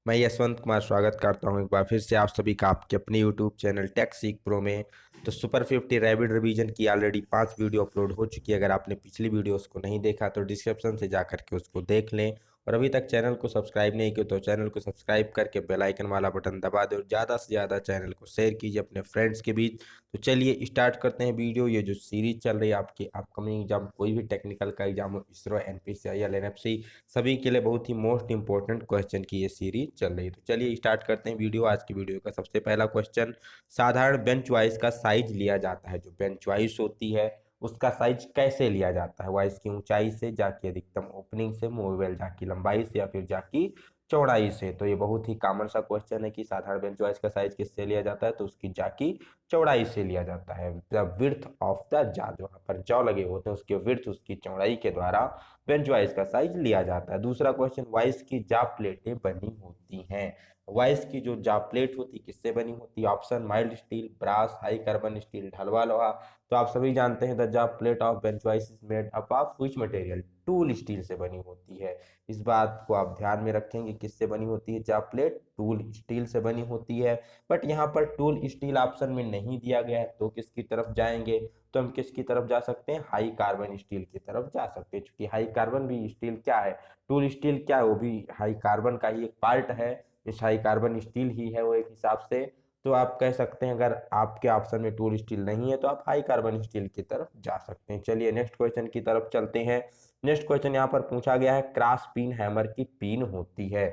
मैं यशवंत कुमार स्वागत करता हूं एक बार फिर से आप सभी का आपके अपने यूट्यूब चैनल टेक सीख प्रो में। तो सुपर 50 रैपिड रिवीजन की ऑलरेडी 5 वीडियो अपलोड हो चुकी है। अगर आपने पिछली वीडियोस को नहीं देखा तो डिस्क्रिप्शन से जा करके उसको देख लें। और अभी तक चैनल को सब्सक्राइब नहीं किया तो चैनल को सब्सक्राइब करके बेल आइकन वाला बटन दबा दो और ज़्यादा से ज़्यादा चैनल को शेयर कीजिए अपने फ्रेंड्स के बीच। तो चलिए स्टार्ट करते हैं वीडियो। ये जो सीरीज चल रही है आपकी अपकमिंग एग्जाम, कोई भी टेक्निकल का एग्जाम हो, इसरो, एनपीसीआई, एनएफसी, सभी के लिए बहुत ही मोस्ट इंपॉर्टेंट क्वेश्चन की ये सीरीज चल रही है। तो चलिए स्टार्ट करते हैं वीडियो। आज की वीडियो का सबसे पहला क्वेश्चन, साधारण बेंच वाइज का साइज लिया जाता है। जो बेंच वाइज होती है उसका साइज कैसे लिया जाता है? वाइज की ऊंचाई से, जा की अधिकतम ओपनिंग से, मूवेबल जा की लंबाई से, या फिर जा की चौड़ाई से। तो ये बहुत ही कॉमन सा क्वेश्चन है कि साधारण बेंच वाइज का साइज किससे लिया जाता है, तो उसकी जा की चौड़ाई से लिया जाता है। द विड्थ ऑफ द जा, जो यहाँ पर जौ लगे होते हैं उसके विड्थ, उसकी चौड़ाई के द्वारा बेंच वाइज का साइज लिया जाता है। दूसरा क्वेश्चन, वाइज की जा प्लेटें बनी होती हैं। वाइज की जो जा प्लेट होती किससे बनी होती है? Option, mild steel, brass, high carbon steel, ढलवा लोहा। तो आप सभी जानते हैं the jaw plate of bench vise is made up of which material? Tool steel से बनी होती है। इस बात को आप ध्यान में रखेंगे, किससे बनी होती है जा प्लेट? टूल स्टील से बनी होती है। बट यहाँ पर टूल स्टील ऑप्शन में नहीं दिया गया है, तो किसकी तरफ जाएंगे? तो हम किसकी तरफ जा सकते हैं? हाई कार्बन स्टील की तरफ जा सकते हैं, क्योंकि हाई कार्बन भी स्टील क्या है, टूल स्टील क्या है, वो भी हाई कार्बन का ही एक पार्ट है। इस हाई कार्बन स्टील ही है वो एक हिसाब से। तो आप कह सकते हैं अगर आपके ऑप्शन में टूल स्टील नहीं है तो आप हाई कार्बन स्टील की तरफ जा सकते हैं। चलिए नेक्स्ट क्वेश्चन की तरफ चलते हैं। नेक्स्ट क्वेश्चन यहाँ पर पूछा गया है, क्रॉस पिन हैमर की पिन होती है।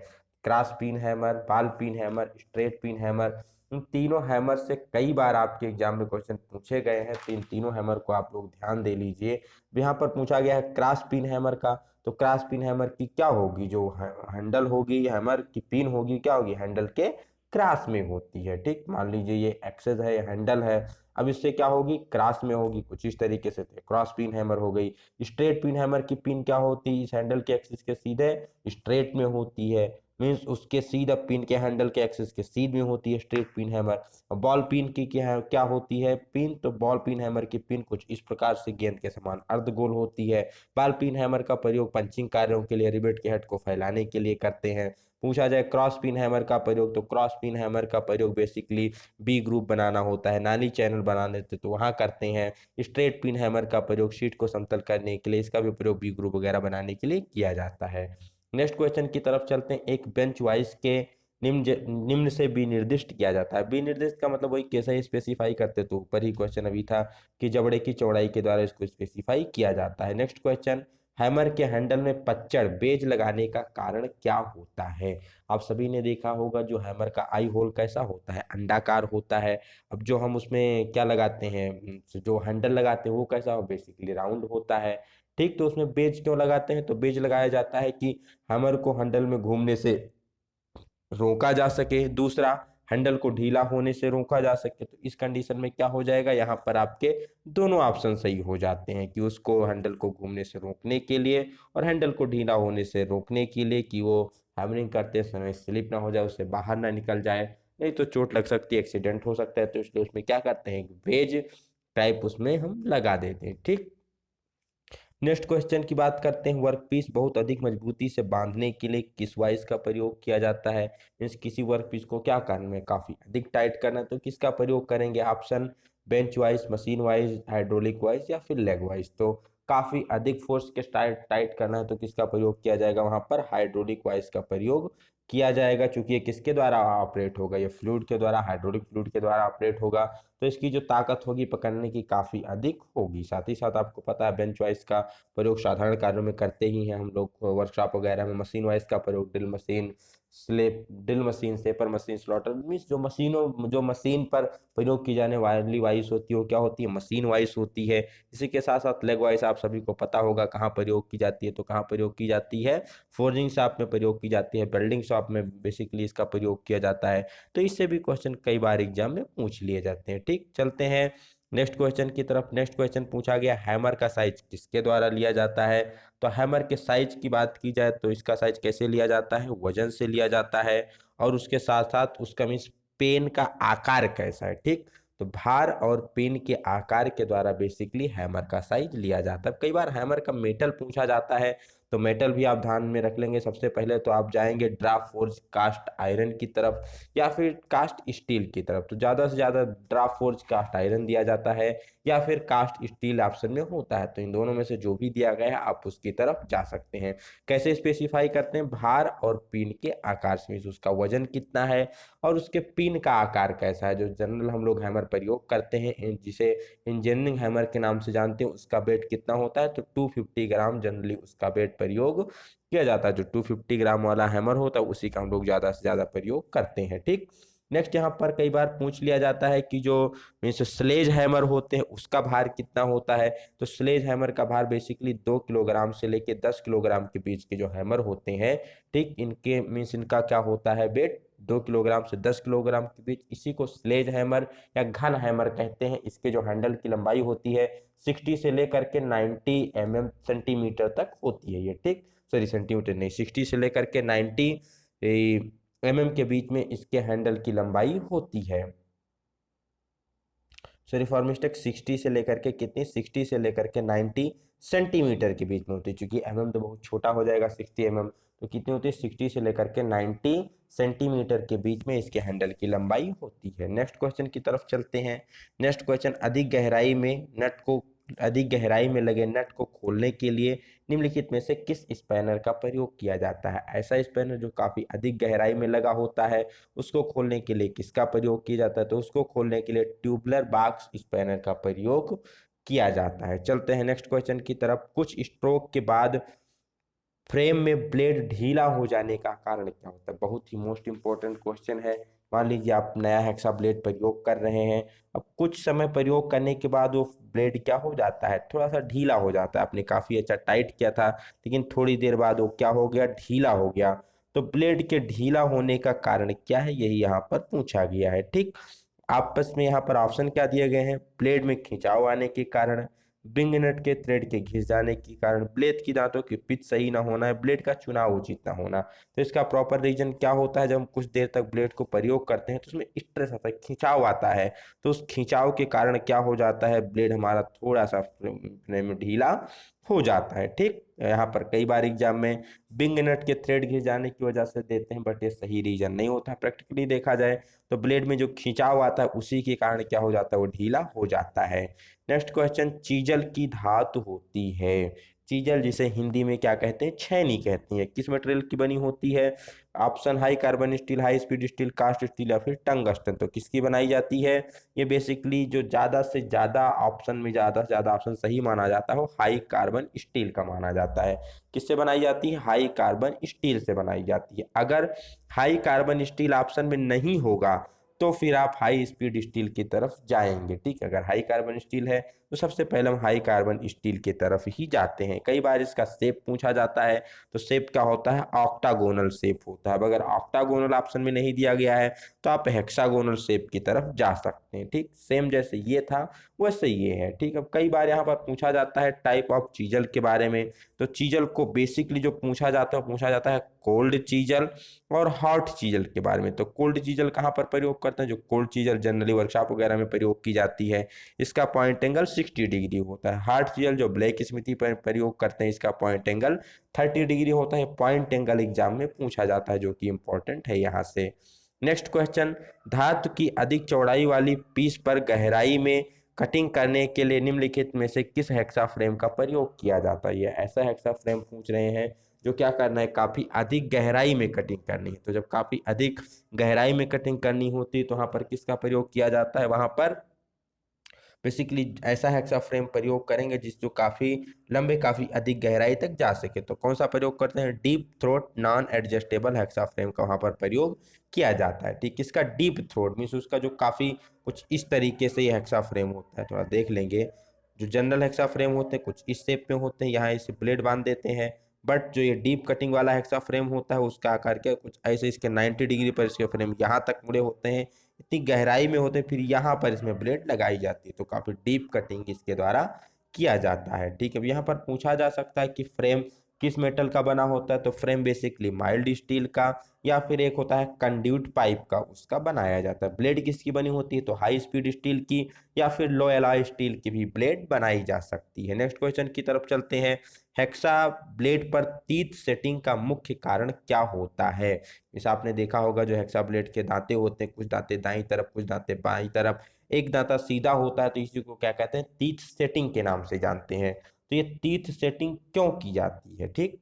Cross pin hammer, ball pin hammer, straight pin hammer, इन तीनों हैमर से कई बार आपके एग्जाम में क्वेश्चन पूछे गए हैं। तो इन तीनों हैमर को आप लोग ध्यान दे लीजिए। यहाँ पर पूछा गया है क्रॉस पिन हैमर का, तो क्रॉस पिन हैमर की क्या होगी? जो हैंडल होगी, हैमर की पिन होगी, क्या होगी? हैंडल के क्रॉस में होती है। ठीक, मान लीजिए ये एक्सेस है, हैंडल है, अब इससे क्या होगी? क्रॉस में होगी, कुछ इस तरीके से। क्रॉस पिन हैमर हो गई। स्ट्रेट पिन हैमर की पिन क्या होती है? इस हैंडल के एक्सिस के सीधे स्ट्रेट में होती है, मीन्स उसके सीधा पिन के हैंडल के एक्सिस के सीध में होती है स्ट्रेट पिन हैमर। और बॉल पिन की क्या होती है पिन? तो बॉल पिन हैमर की पिन कुछ इस प्रकार से गेंद के समान अर्धगोल होती है। बॉल पिन हैमर का प्रयोग पंचिंग कार्यों के लिए, रिवेट के हेड को फैलाने के लिए करते हैं। पूछा जाए क्रॉस पिन हैमर का प्रयोग, तो क्रॉस पिन हैमर का प्रयोग बेसिकली बी ग्रुप बनाना होता है, नाली चैनल बनाने थे तो वहां करते हैं। स्ट्रेट पिन हैमर का प्रयोग शीट को समतल करने के लिए, इसका भी प्रयोग बी ग्रुप वगैरह बनाने के लिए किया जाता है। नेक्स्ट क्वेश्चन की तरफ चलते हैं। एक बेंच वाइज के निम्न से विनिर्दिष्ट किया जाता है। विनिर्दिष्ट का मतलब वही कैसे स्पेसिफाई करते, तो ऊपर ही क्वेश्चन अभी था कि जबड़े की चौड़ाई के द्वारा इसको स्पेसिफाई किया जाता है। नेक्स्ट क्वेश्चन, हैमर के हैंडल में पच्चड़ बेज लगाने का कारण क्या होता है? आप सभी ने देखा होगा जो हैमर का आई होल कैसा होता है, अंडाकार होता है। अब जो हम उसमें क्या लगाते हैं, जो हैंडल लगाते हैं वो कैसा हो, बेसिकली राउंड होता है। ठीक, तो उसमें बेज क्यों लगाते हैं? तो बेज लगाया जाता है कि हैमर को हैंडल में घूमने से रोका जा सके, दूसरा हैंडल को ढीला होने से रोका जा सके। तो इस कंडीशन में क्या हो जाएगा, यहाँ पर आपके दोनों ऑप्शन सही हो जाते हैं कि उसको हैंडल को घूमने से रोकने के लिए और हैंडल को ढीला होने से रोकने के लिए, कि वो हैमरिंग करते समय स्लिप ना हो जाए, उससे बाहर ना निकल जाए, नहीं तो चोट लग सकती है, एक्सीडेंट हो सकता है। तो इसलिए उसमें क्या करते हैं, वेज टाइप उसमें हम लगा देते हैं। ठीक, नेक्स्ट क्वेश्चन की बात करते हैं। वर्कपीस बहुत अधिक मजबूती से बांधने के लिए किस वाइस का प्रयोग किया जाता है? मीन्स किसी वर्कपीस को क्या करना है, काफी अधिक टाइट करना है, तो किसका प्रयोग करेंगे? Option, bench wise, machine wise, hydraulic wise, या फिर लेग वाइज। तो काफी अधिक फोर्स के टाइट टाइट करना है तो किसका प्रयोग किया जाएगा? वहां पर हाइड्रोलिक वाइज का प्रयोग किया जाएगा, क्योंकि ये किसके द्वारा ऑपरेट होगा? ये फ्लूइड के द्वारा, हाइड्रोलिक फ्लूइड के द्वारा ऑपरेट होगा। तो इसकी जो ताकत होगी पकड़ने की काफी अधिक होगी। साथ ही साथ आपको पता है बेंच वाइज का प्रयोग साधारण कार्यों में करते ही हैं हम लोग, वर्कशॉप वगैरह में। मशीन वाइज का प्रयोग ड्रिल मशीन, स्लेप drill machine, shaper machine, slotter, means जो मशीन पर प्रयोग की जाने वाली वाइस होती है वो क्या होती है? मशीन वाइस होती है। इसी के साथ साथ लेग वाइस आप सभी को पता होगा कहाँ प्रयोग की जाती है, तो कहाँ प्रयोग की जाती है? फोर्जिंग शॉप में प्रयोग की जाती है, वेल्डिंग शॉप में बेसिकली इसका प्रयोग किया जाता है। तो इससे भी क्वेश्चन कई बार एग्जाम में पूछ लिए जाते हैं। ठीक, चलते हैं नेक्स्ट क्वेश्चन की तरफ। नेक्स्ट क्वेश्चन पूछा गया, हैमर का साइज किसके द्वारा लिया जाता है? तो हैमर के साइज की बात की जाए तो इसका साइज कैसे लिया जाता है? वजन से लिया जाता है। और उसके साथ साथ उसका मीन्स पेन का आकार कैसा है। ठीक, तो भार और पेन के आकार के द्वारा बेसिकली हैमर का साइज लिया जाता है। कई बार हैमर का मेटल पूछा जाता है, तो मेटल भी आप ध्यान में रख लेंगे। सबसे पहले तो आप जाएंगे ड्राफ्ट फोर्ज कास्ट आयरन की तरफ या फिर कास्ट स्टील की तरफ। तो ज़्यादा से ज़्यादा ड्राफ्ट फोर्ज कास्ट आयरन दिया जाता है या फिर कास्ट स्टील ऑप्शन में होता है। तो इन दोनों में से जो भी दिया गया है आप उसकी तरफ जा सकते हैं। कैसे स्पेसिफाई करते हैं? भार और पिन के आकार से, उसका वजन कितना है और उसके पिन का आकार कैसा है। जो जनरल हम लोग हैमर प्रयोग करते हैं, जिसे इंजीनियरिंग हैमर के नाम से जानते हैं, उसका वेट कितना होता है? तो 250 ग्राम जनरली उसका वेट प्रयोग किया जाता है। जो 250 ग्राम वाला हैमर होता है उसी का हम लोग ज़्यादा से ज़्यादा प्रयोग करते हैं। ठीक, नेक्स्ट यहाँ पर कई बार पूछ लिया जाता है कि जो मीन्स स्लेज हैमर होते हैं उसका भार कितना होता है। तो स्लेज हैमर का भार बेसिकली 2 किलोग्राम से लेके 10 किलोग्राम के बीच के जो हैमर होते हैं, ठीक, इनके मीन्स इनका क्या होता है वेट? 2 किलोग्राम से 10 किलोग्राम के बीच। इसी को स्लेज हैमर या घन हैमर कहते हैं। इसके जो हैंडल की लंबाई होती है 60 से लेकर के 90 सेंटीमीटर तक होती है ये। ठीक, सॉरी सेंटीमीटर नहीं, 60 से लेकर के 90 के बीच में इसके हैंडल की लंबाई होती है। सॉरी फॉर मिस्टेक, 60 से लेकर के कितनी? 60 से लेकर के 90 सेंटीमीटर के बीच में होती है। क्योंकि तो बहुत छोटा हो जाएगा 60 तो कितनी होती है? 60 से लेकर के 90 सेंटीमीटर के बीच में इसके हैंडल की लंबाई होती है। नेक्स्ट क्वेश्चन की तरफ चलते हैं। नेक्स्ट क्वेश्चन, अधिक गहराई में लगे नट को खोलने के लिए निम्नलिखित में से किस स्पैनर का प्रयोग किया जाता है? ऐसा स्पैनर जो काफी अधिक गहराई में लगा होता है उसको खोलने के लिए किसका प्रयोग किया जाता है? तो उसको खोलने के लिए ट्यूबलर बॉक्स स्पैनर का प्रयोग किया जाता है। चलते हैं नेक्स्ट क्वेश्चन की तरफ। कुछ स्ट्रोक के बाद फ्रेम में ब्लेड ढीला हो जाने का कारण क्या होता है? बहुत ही मोस्ट इंपॉर्टेंट क्वेश्चन है। मान लीजिए आप नया हेक्सा ब्लेड प्रयोग कर रहे हैं, अब कुछ समय प्रयोग करने के बाद वो ब्लेड क्या हो जाता है? थोड़ा सा ढीला हो जाता है। आपने काफी अच्छा टाइट किया था लेकिन थोड़ी देर बाद वो क्या हो गया? ढीला हो गया। तो ब्लेड के ढीला होने का कारण क्या है? यही यहाँ पर पूछा गया है। ठीक, आपस में यहाँ पर ऑप्शन क्या दिए गए हैं? ब्लेड में खिंचाव आने के कारण, बिंग नट के थ्रेड के घिस जाने के कारण, ब्लेड की दांतों की पिच सही ना होना है, ब्लेड का चुनाव उचित ना होना। तो इसका प्रॉपर रीजन क्या होता है? जब हम कुछ देर तक ब्लेड को प्रयोग करते हैं तो उसमें स्ट्रेस आता है, खिंचाव आता है। तो उस खिंचाव के कारण क्या हो जाता है? ब्लेड हमारा थोड़ा सा फ्रेम में ढीला हो जाता है। ठीक, यहाँ पर कई बार एग्जाम में बिंग नट के थ्रेड घिस जाने की वजह से देते हैं, बट ये सही रीजन नहीं होता। प्रैक्टिकली देखा जाए तो ब्लेड में जो खिंचाव आता है उसी के कारण क्या हो जाता है? वो ढीला हो जाता है। नेक्स्ट क्वेश्चन, चीजल की धातु होती है, चीजल जिसे हिंदी में क्या कहते हैं? छैनी कहती है, किस मटेरियल की बनी होती है? Option high carbon steel, high speed steel, cast steel या फिर टंगस्टन। तो किसकी बनाई जाती है? ये बेसिकली जो ज्यादा से ज्यादा ऑप्शन में ज्यादा से ज्यादा ऑप्शन सही माना जाता है वो हाई कार्बन स्टील का माना जाता है। किससे बनाई जाती है? हाई कार्बन स्टील से बनाई जाती है। अगर हाई कार्बन स्टील ऑप्शन में नहीं होगा तो फिर आप हाई स्पीड स्टील की तरफ जाएंगे। ठीक है, अगर हाई कार्बन स्टील है तो सबसे पहले हम हाई कार्बन स्टील की तरफ ही जाते हैं। कई बार इसका शेप पूछा जाता है, तो शेप क्या होता है? ऑक्टागोनल शेप होता है। अब अगर ऑक्टागोनल ऑप्शन में नहीं दिया गया है तो आप हेक्सागोनल शेप की तरफ जा सकते हैं। ठीक, सेम जैसे ये था वैसे ये है। ठीक, अब कई बार यहाँ पर पूछा जाता है टाइप ऑफ चीजल के बारे में। तो चीजल को बेसिकली जो पूछा जाता है वो पूछा जाता है कोल्ड चीजल और हॉट चीजल के बारे में। तो कोल्ड चीजल कहाँ पर प्रयोग करते हैं? जो कोल्ड चीजल जनरली वर्कशॉप वगैरह में प्रयोग की जाती है, इसका पॉइंट एंगल 60 डिग्री होता है। हॉट चीजल जो ब्लैक स्मिथी पर प्रयोग करते हैं, इसका पॉइंट एंगल 30 डिग्री होता है। पॉइंट एंगल एग्जाम में पूछा जाता है, जो कि इंपॉर्टेंट है यहाँ से। नेक्स्ट क्वेश्चन, धातु की अधिक चौड़ाई वाली पीस पर गहराई में कटिंग करने के लिए निम्नलिखित में से किस हेक्सा फ्रेम का प्रयोग किया जाता है? ये ऐसा हेक्सा फ्रेम पूछ रहे हैं जो क्या करना है? काफी अधिक गहराई में कटिंग करनी है। तो जब काफी अधिक गहराई में कटिंग करनी होती है तो वहां पर किसका प्रयोग किया जाता है? वहां पर बेसिकली ऐसा हेक्सा फ्रेम प्रयोग करेंगे जिस जो काफी लंबे काफी अधिक गहराई तक जा सके। तो कौन सा प्रयोग करते हैं? Deep throat non adjustable hexa frame का वहां पर प्रयोग किया जाता है। ठीक, इसका डीप थ्रोट मीन्स उसका जो काफी कुछ इस तरीके से ये हेक्सा फ्रेम होता है। थोड़ा देख लेंगे, जो जनरल हेक्सा फ्रेम होते हैं कुछ इस शेप में होते हैं, यहाँ इसे ब्लेड बांध देते हैं। बट जो ये डीप कटिंग वाला हेक्सा फ्रेम होता है उसका आकार क्या कुछ ऐसे, इसके 90 डिग्री पर इसके फ्रेम यहाँ तक मुड़े होते हैं, इतनी गहराई में होते हैं, फिर यहाँ पर इसमें ब्लेड लगाई जाती है। तो काफी डीप कटिंग इसके द्वारा किया जाता है। ठीक है, अब यहाँ पर पूछा जा सकता है कि फ्रेम किस मेटल का बना होता है, तो फ्रेम बेसिकली माइल्ड स्टील का, या फिर एक होता है कंड्यूट पाइप का, उसका बनाया जाता है। ब्लेड किसकी बनी होती है, तो हाई स्पीड स्टील की या फिर लो एलॉय स्टील की भी ब्लेड बनाई जा सकती है। नेक्स्ट क्वेश्चन की तरफ चलते हैं। हेक्सा ब्लेड पर तीत सेटिंग का मुख्य कारण क्या होता है। इस आपने देखा होगा जो हेक्सा ब्लेड के दांते होते हैं, कुछ दांते दाईं तरफ कुछ दांते बाईं तरफ, एक दांता सीधा होता है, तो इसी को क्या कहते हैं, तीत सेटिंग के नाम से जानते हैं। तो ये तीत सेटिंग क्यों की जाती है, ठीक,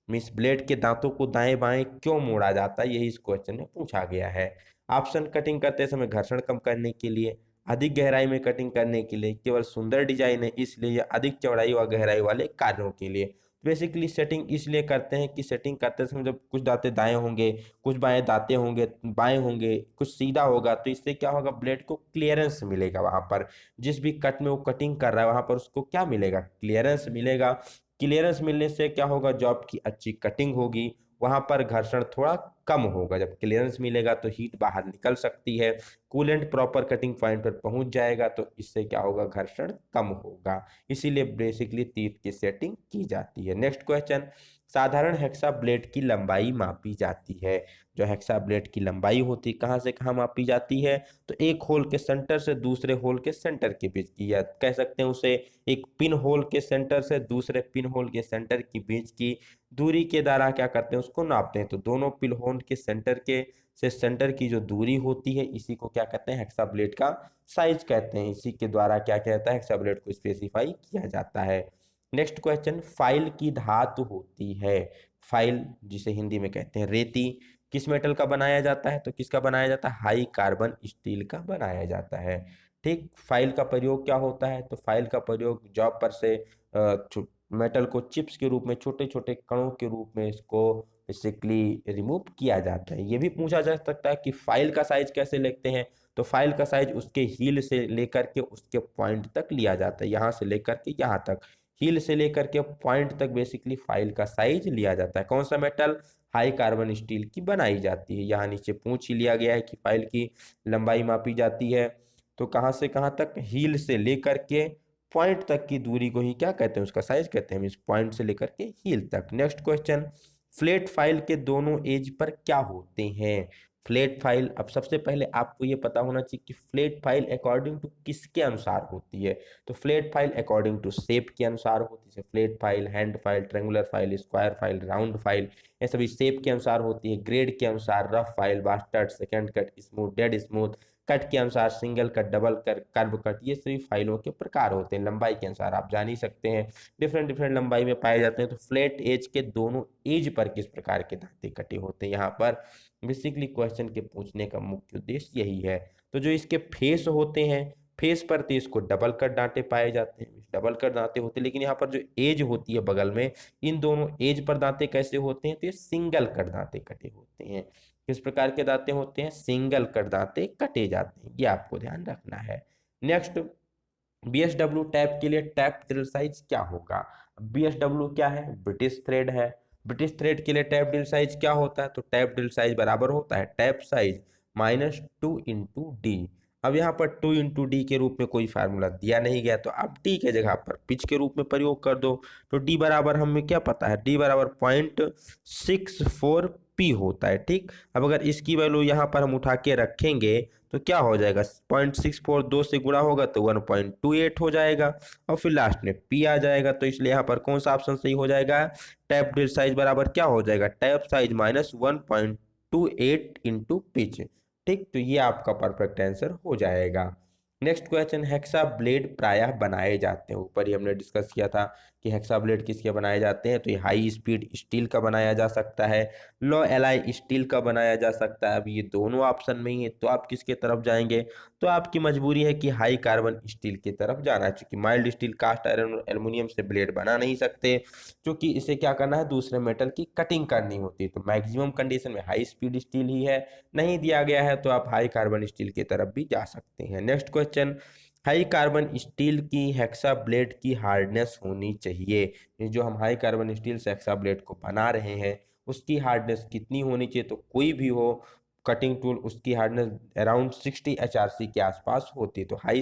मिस ब्लेड के दांतों को दाएं बाएं क्यों मोड़ा जाता है, यही इस क्वेश्चन में पूछा गया है। ऑप्शन, कटिंग करते समय घर्षण कम करने के लिए, अधिक गहराई में कटिंग करने के लिए, केवल सुंदर डिजाइन है इसलिए, या अधिक चौड़ाई व गहराई वाले कार्यों के लिए। बेसिकली सेटिंग इसलिए करते हैं कि सेटिंग करते समय जब कुछ दांते दाएं होंगे, कुछ बाएं दांते होंगे, बाएं होंगे, कुछ सीधा होगा, तो इससे क्या होगा, ब्लेड को क्लियरेंस मिलेगा। वहां पर जिस भी कट में वो कटिंग कर रहा है वहां पर उसको क्या मिलेगा, क्लियरेंस मिलेगा। क्लियरेंस मिलने से क्या होगा, जॉब की अच्छी कटिंग होगी, वहां पर घर्षण थोड़ा कम होगा। जब क्लियरेंस मिलेगा तो हीट बाहर निकल सकती है, कूलेंट प्रॉपर कटिंग पॉइंट पर पहुंच जाएगा, तो इससे क्या होगा, घर्षण कम होगा। इसीलिए बेसिकली तीत की सेटिंग की जाती है। नेक्स्ट क्वेश्चन, साधारण हेक्सा ब्लेड की लंबाई मापी जाती है। जो हेक्सा ब्लेड की लंबाई होती है कहाँ से कहाँ मापी जाती है, तो एक होल के सेंटर से दूसरे होल के सेंटर के बीच की, या कह सकते हैं उसे एक पिन होल के सेंटर से दूसरे पिन होल के सेंटर के बीच की दूरी के द्वारा क्या करते हैं, उसको नापते हैं। तो दोनों पिन होल के सेंटर के से सेंटर की जो दूरी होती है, इसी को क्या कहते हैं, हेक्सा ब्लेड का साइज कहते हैं। इसी के द्वारा क्या कहता है, हेक्सा ब्लेड को स्पेसिफाई किया जाता है। नेक्स्ट क्वेश्चन, फाइल की धातु होती है। फाइल जिसे हिंदी में कहते हैं रेती, किस मेटल का बनाया जाता है, तो किसका बनाया जाता है, हाई कार्बन स्टील का बनाया जाता है। ठीक, फाइल का प्रयोग क्या होता है, तो फाइल का प्रयोग जॉब पर से मेटल को चिप्स के रूप में, छोटे छोटे कणों के रूप में इसको बेसिकली रिमूव किया जाता है। ये भी पूछा जा सकता है कि फाइल का साइज कैसे लेते हैं, तो फाइल का साइज उसके हील से लेकर के उसके पॉइंट तक लिया जाता है, यहाँ से लेकर के यहाँ तक, हील से लेकर के पॉइंट तक बेसिकली फाइल का साइज लिया जाता है। कौन सा मेटल, हाई कार्बन स्टील की बनाई जाती है। यहाँ नीचे पूछ ही लिया गया है कि फाइल की लंबाई मापी जाती है, तो कहाँ से कहाँ तक, हील से लेकर के पॉइंट तक की दूरी को ही क्या कहते हैं, उसका साइज कहते हैं, इस पॉइंट से लेकर के हील तक। नेक्स्ट क्वेश्चन, फ्लैट फाइल के दोनों एज पर क्या होते हैं। फ्लैट फाइल, अब सबसे पहले आपको ये पता होना चाहिए कि फ्लैट फाइल अकॉर्डिंग टू किसके अनुसार होती है, तो flat file according to shape के अनुसार होती है। Flat file, hand file, triangular file, square file, round file, ये सभी शेप के अनुसार होती है। ग्रेड के अनुसार rough file, bastard, second cut, smooth, dead smooth, cut के अनुसार single cut, double cut, curve cut, ये सभी फाइलों के प्रकार होते हैं। लंबाई के अनुसार आप जान ही सकते हैं, डिफरेंट डिफरेंट लंबाई में पाए जाते हैं। तो फ्लैट एज के दोनों एज पर किस प्रकार के दांते कटे होते हैं, यहाँ पर बेसिकली क्वेश्चन के पूछने का मुख्य उद्देश्य यही है। तो जो इसके फेस होते हैं, फेस पर तो इसको डबल कट दांते पाए जाते हैं, डबल कट दांते होते हैं, लेकिन यहाँ पर जो एज होती है बगल में, इन दोनों एज पर दांते कैसे होते हैं, तो ये सिंगल कट दांते कटे होते हैं। किस प्रकार के दांते होते हैं, सिंगल कट दांते कटे जाते हैं, ये आपको ध्यान रखना है। नेक्स्ट, बीएसडब्ल्यू टैप के लिए टैप ड्रिल साइज क्या होगा। बीएसडब्ल्यू क्या है, ब्रिटिश थ्रेड है। ब्रिटिश थ्रेड के लिए टैप ड्रिल साइज क्या होता है, तो टैप ड्रिल साइज बराबर होता है टैप साइज -2 × D। अब यहाँ पर 2 × D के रूप में कोई फार्मूला दिया नहीं गया, तो आप डी के जगह पर पिच के रूप में प्रयोग कर दो। तो डी बराबर हमें क्या पता है, डी बराबर 0.64 P होता है। ठीक, अब अगर इसकी वैल्यू यहाँ पर हम उठा के रखेंगे तो क्या हो जाएगा, 0.64 2 से गुणा होगा तो 1.28 हो जाएगा, और फिर लास्ट में पी आ जाएगा। तो इसलिए यहाँ पर कौन सा ऑप्शन सही हो जाएगा, टैप ड्रिल साइज बराबर क्या हो जाएगा, टैप साइज -1.28 × पिच। ठीक, तो ये आपका परफेक्ट आंसर हो जाएगा। नेक्स्ट क्वेश्चन, हेक्सा ब्लेड प्रायः बनाए जाते हैं, ऊपर ही हमने डिस्कस किया था कि हेक्सा ब्लेड किसके बनाए जाते हैं, तो ये हाई स्पीड स्टील का बनाया जा सकता है, लो एलाई स्टील का बनाया जा सकता है। अब ये दोनों ऑप्शन में ही है, तो आप किसके तरफ जाएंगे, तो आपकी मजबूरी है कि हाई कार्बन स्टील की तरफ जाना है, क्योंकि माइल्ड स्टील, कास्ट आयरन और एल्युमिनियम से ब्लेड बना नहीं सकते, क्योंकि इसे क्या करना है, दूसरे मेटल की कटिंग करनी होती है। तो मैक्सिमम कंडीशन में हाई स्पीड स्टील ही है, नहीं दिया गया है तो आप हाई कार्बन स्टील की तरफ भी जा सकते हैं। Next question, high carbon steel की हेक्सा ब्लेड की हार्डनेस होनी चाहिए। ये जो हम हाई कार्बन स्टील से हेक्सा ब्लेड को बना रहे हैं उसकी हार्डनेस कितनी होनी चाहिए, तो कोई भी हो कटिंग टूल उसकी हार्डनेस अराउंड 60 HRC के आसपास होती है। तो हाई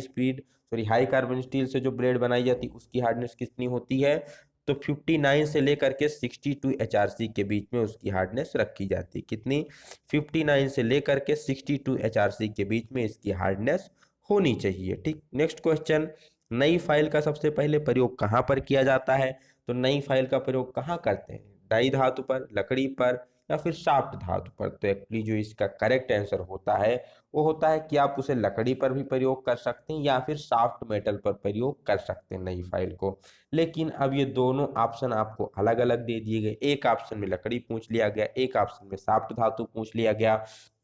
कार्बन स्टील से जो ब्लेड बनाई जाती है उसकी हार्डनेस कितनी होती है, तो 59 से लेकर के 62 HRC के बीच में उसकी हार्डनेस रखी जाती है। कितनी? 59 से लेकर के 62 HRC के बीच में इसकी हार्डनेस होनी चाहिए। ठीक, नेक्स्ट क्वेश्चन, नई फाइल का सबसे पहले प्रयोग कहाँ पर किया जाता है? तो नई फाइल का प्रयोग कहाँ करते हैं? डाई धातु पर, लकड़ी पर, या फिर शाफ्ट धातु पर? तो एक्चुअली जो इसका करेक्ट आंसर होता है वो होता है कि आप उसे लकड़ी पर भी प्रयोग कर सकते हैं या फिर सॉफ्ट मेटल पर प्रयोग कर सकते हैं नई फाइल को। लेकिन अब ये दोनों ऑप्शन आपको अलग अलग दे दिए गए, एक ऑप्शन में लकड़ी पूछ लिया गया, एक ऑप्शन में सॉफ्ट धातु पूछ लिया गया।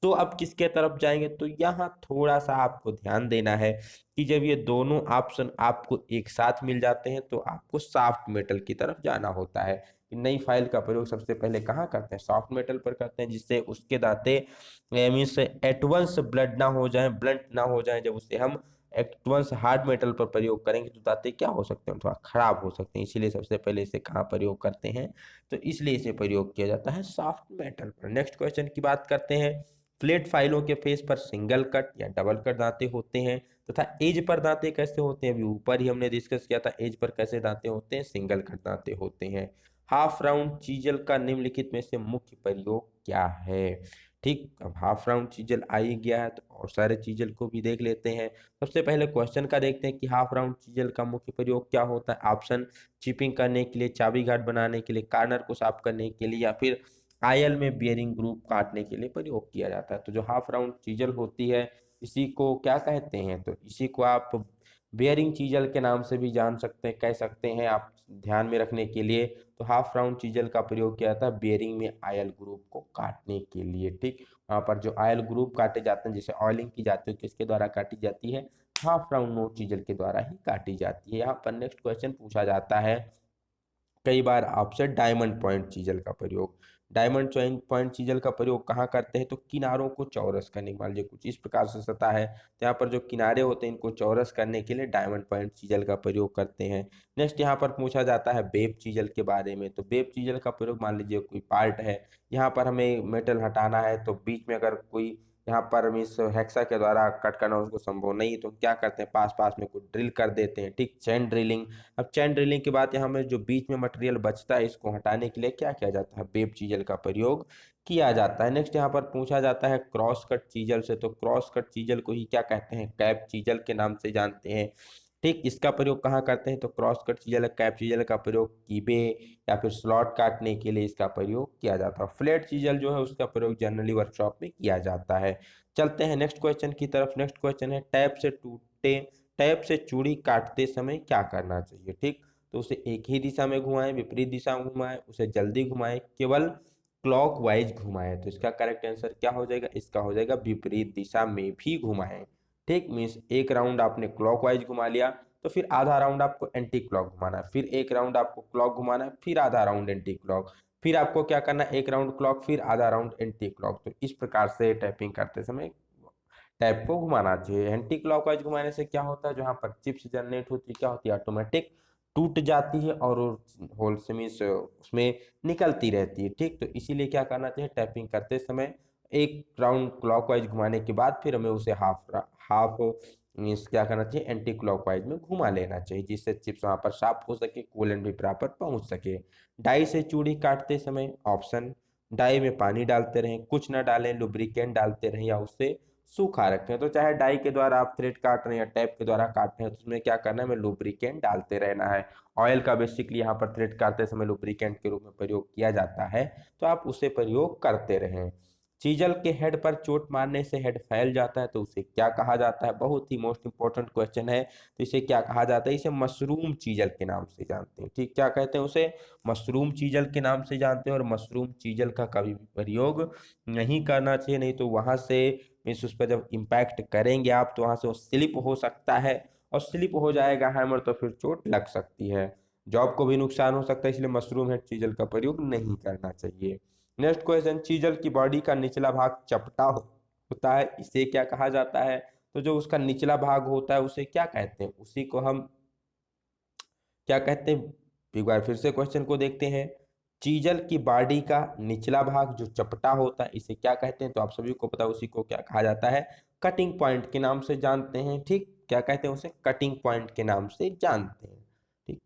तो अब किसके तरफ जाएंगे? तो यहाँ थोड़ा सा आपको ध्यान देना है कि जब ये दोनों ऑप्शन आपको एक साथ मिल जाते हैं तो आपको सॉफ्ट मेटल की तरफ जाना होता है। नई फाइल का प्रयोग सबसे पहले कहाँ करते हैं? सॉफ्ट मेटल पर करते हैं, जिससे उसके दांते मीन्स एटवंस ब्लड ना हो जाए, ब्लंट ना हो जाए। जब उसे हम एटवंस हार्ड मेटल पर प्रयोग करेंगे तो दांते क्या हो सकते हैं? थोड़ा खराब हो सकते हैं। इसीलिए सबसे पहले इसे कहाँ प्रयोग करते हैं? तो इसलिए इसे प्रयोग किया जाता है सॉफ्ट मेटल पर। नेक्स्ट क्वेश्चन की बात करते हैं। फ्लैट फाइलों के फेस पर सिंगल कट या डबल कट दांते होते हैं तथा एज पर दांते कैसे होते हैं? अभी ऊपर ही हमने डिस्कस किया था, एज पर कैसे दांते होते हैं? सिंगल कट दांते होते हैं। हाफ राउंड चीजल का निम्नलिखित में से मुख्य प्रयोग क्या है? ठीक, अब हाफ राउंड चीजल आ ही गया है तो और सारे चीजल को भी देख लेते हैं। सबसे पहले क्वेश्चन का देखते हैं कि हाफ राउंड चीजल का मुख्य प्रयोग क्या होता है। ऑप्शन, चिपिंग करने के लिए, चाबी गार्ड बनाने के लिए, कार्नर को साफ करने के लिए, या फिर आयल में बियरिंग ग्रुप काटने के लिए प्रयोग किया जाता है। तो जो हाफ राउंड चीजल होती है इसी को क्या कहते हैं? तो इसी को आप बेयरिंग चीजल के नाम से भी जान सकते हैं, कह सकते हैं आप ध्यान में रखने के लिए। तो हाफ राउंड चीजल का प्रयोग किया जाता है बेयरिंग में आयल ग्रुप को काटने के लिए। ठीक, वहाँ पर जो आयल ग्रुप काटे जाते हैं, जैसे ऑयलिंग की जाती है, किसके द्वारा काटी जाती है? हाफ राउंड नोट चीजल के द्वारा ही काटी जाती है। यहाँ पर नेक्स्ट क्वेश्चन पूछा जाता है कई बार आपसे, डायमंड पॉइंट चीजल का प्रयोग। डायमंड पॉइंट चीजल का प्रयोग कहाँ करते हैं? तो किनारों को चौरस करने के, मान लीजिए कुछ इस प्रकार से सतह है तो यहाँ पर जो किनारे होते हैं इनको चौरस करने के लिए डायमंड पॉइंट चीजल का प्रयोग करते हैं। नेक्स्ट यहाँ पर पूछा जाता है वेब चीजल के बारे में। तो वेब चीजल का प्रयोग, मान लीजिए कोई पार्ट है, यहाँ पर हमें मेटल हटाना है तो बीच में अगर कोई यहाँ पर मिस हेक्सा के द्वारा कट करना उसको संभव नहीं तो क्या करते हैं? पास पास में कुछ ड्रिल कर देते हैं। ठीक, चैन ड्रिलिंग। अब चैन ड्रिलिंग के बाद यहाँ में जो बीच में मटेरियल बचता है इसको हटाने के लिए क्या किया जाता है? वेब चीजल का प्रयोग किया जाता है। नेक्स्ट यहाँ पर पूछा जाता है क्रॉस कट चीजल से। तो क्रॉस कट चीजल को ही क्या कहते हैं? कैप चीजल के नाम से जानते हैं। ठीक, इसका प्रयोग कहाँ करते हैं? तो cross cut chisel, cap chisel का प्रयोग कीबे या फिर स्लॉट काटने के लिए इसका प्रयोग किया जाता है। फ्लैट चीजल जो है उसका प्रयोग जनरली वर्कशॉप में किया जाता है। चलते हैं नेक्स्ट क्वेश्चन की तरफ। नेक्स्ट क्वेश्चन है, टैप से चूड़ी काटते समय क्या करना चाहिए? ठीक, तो उसे एक ही दिशा में घुमाएं, विपरीत दिशा में घुमाएं, उसे जल्दी घुमाएं, केवल क्लॉक वाइज घुमाएं? तो इसका करेक्ट आंसर क्या हो जाएगा? इसका हो जाएगा विपरीत दिशा में भी घुमाएं। ठीक, मीन्स एक राउंड आपने क्लॉक वाइज घुमा लिया तो फिर आधा राउंड आपको एंटी क्लॉक घुमाना है, फिर एक राउंड आपको क्लॉक घुमाना है, फिर आधा राउंड एंटी क्लॉक, फिर आपको क्या करना है? एक राउंड क्लॉक, फिर आधा राउंड एंटी क्लॉक। तो इस प्रकार से टैपिंग करते समय टैप को घुमाना चाहिए। एंटी क्लॉकवाइज घुमाने से क्या होता है? जहाँ पर चिप्स जनरेट होती है क्या होती है? ऑटोमेटिक टूट जाती है और होल से मीन्स उसमें निकलती रहती है। ठीक, तो इसीलिए क्या करना चाहिए? टैपिंग करते समय एक राउंड क्लॉकवाइज घुमाने के बाद फिर हमें उसे हाफ हाफ मीन्स क्या करना चाहिए? एंटी क्लॉकवाइज में घुमा लेना चाहिए, जिससे चिप्स वहाँ पर साफ हो सके, कूलेंट भी प्रॉपर पहुँच सके। डाई से चूड़ी काटते समय ऑप्शन, डाई में पानी डालते रहें, कुछ ना डालें, लुब्रिकेंट डालते रहें, या उससे सूखा रखें। तो चाहे डाई के द्वारा आप थ्रेड काट रहे हैं या टैप के द्वारा काट रहे हैं तो उसमें क्या करना है? हमें लुब्रिकेंट डालते रहना है। ऑयल का बेसिकली यहाँ पर थ्रेड काटते समय लुब्रिकेंट के रूप में प्रयोग किया जाता है, तो आप उसे प्रयोग करते रहें। चीजल के हेड पर चोट मारने से हेड फैल जाता है तो उसे क्या कहा जाता है? बहुत ही मोस्ट इंपॉर्टेंट क्वेश्चन है। तो इसे क्या कहा जाता है? इसे मशरूम चीजल के नाम से जानते हैं। ठीक, क्या कहते हैं उसे? मशरूम चीजल के नाम से जानते हैं। और मशरूम चीजल का कभी भी प्रयोग नहीं करना चाहिए, नहीं तो वहां से मीन्स उस पर जब इम्पैक्ट करेंगे आप तो वहां से वो स्लिप हो सकता है, और स्लिप हो जाएगा हैमर तो फिर चोट लग सकती है, जॉब को भी नुकसान हो सकता है। इसलिए मशरूम हेड चीजल का प्रयोग नहीं करना चाहिए। नेक्स्ट क्वेश्चन, चीजल की बॉडी का निचला भाग चपटा होता है, इसे क्या कहा जाता है? तो जो उसका निचला भाग होता है उसे क्या कहते हैं? उसी को हम क्या कहते हैं? एक बार फिर से क्वेश्चन को देखते हैं। चीजल की बॉडी का निचला भाग जो चपटा होता है इसे क्या कहते हैं? तो आप सभी को पता है उसी को क्या कहा जाता है? कटिंग पॉइंट के नाम से जानते हैं। ठीक, क्या कहते हैं उसे? कटिंग पॉइंट के नाम से जानते हैं। ठीक,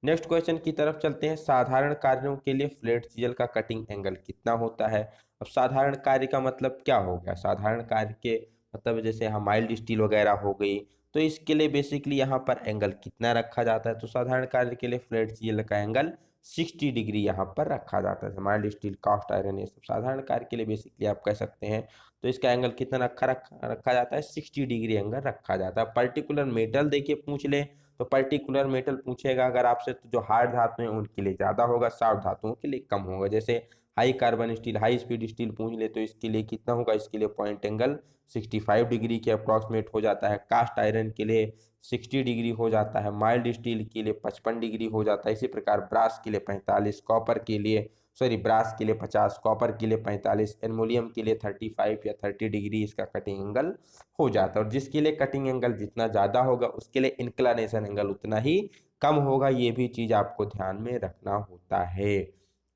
नेक्स्ट क्वेश्चन की तरफ चलते हैं। साधारण कार्यों के लिए फ्लैट चीजल का कटिंग एंगल कितना होता है? अब साधारण कार्य का मतलब क्या हो गया? साधारण कार्य के मतलब जैसे हम माइल्ड स्टील वगैरह हो गई, तो इसके लिए बेसिकली यहाँ पर एंगल कितना रखा जाता है? तो साधारण कार्य के लिए फ्लैट चीजल का एंगल 60 डिग्री यहाँ पर रखा जाता है। माइल्ड स्टील, कास्ट आयरन, ये सब साधारण कार्य के लिए बेसिकली आप कह सकते हैं। तो इसका एंगल कितना रखा जाता है? 60 डिग्री एंगल रखा जाता है। पर्टिकुलर मेटल देखिए पूछ ले तो पर्टिकुलर मेटल पूछेगा अगर आपसे, तो जो हार्ड धातु हैं उनके लिए ज़्यादा होगा, सॉफ्ट धातुओं के लिए कम होगा। जैसे high carbon steel, high speed steel पूछ ले तो इसके लिए कितना होगा? इसके लिए पॉइंट एंगल 65 डिग्री के अप्रॉक्सीमेट हो जाता है। कास्ट आयरन के लिए 60 डिग्री हो जाता है। माइल्ड स्टील के लिए 55 डिग्री हो जाता है। इसी प्रकार ब्रास के लिए 45, कॉपर के लिए ब्रास के लिए 50, कॉपर के लिए 45, एल्युमिनियम के लिए 35 या 30 डिग्री इसका कटिंग एंगल हो जाता है। और जिसके लिए कटिंग एंगल जितना ज़्यादा होगा उसके लिए इंक्लिनेशन एंगल उतना ही कम होगा। ये भी चीज़ आपको ध्यान में रखना होता है।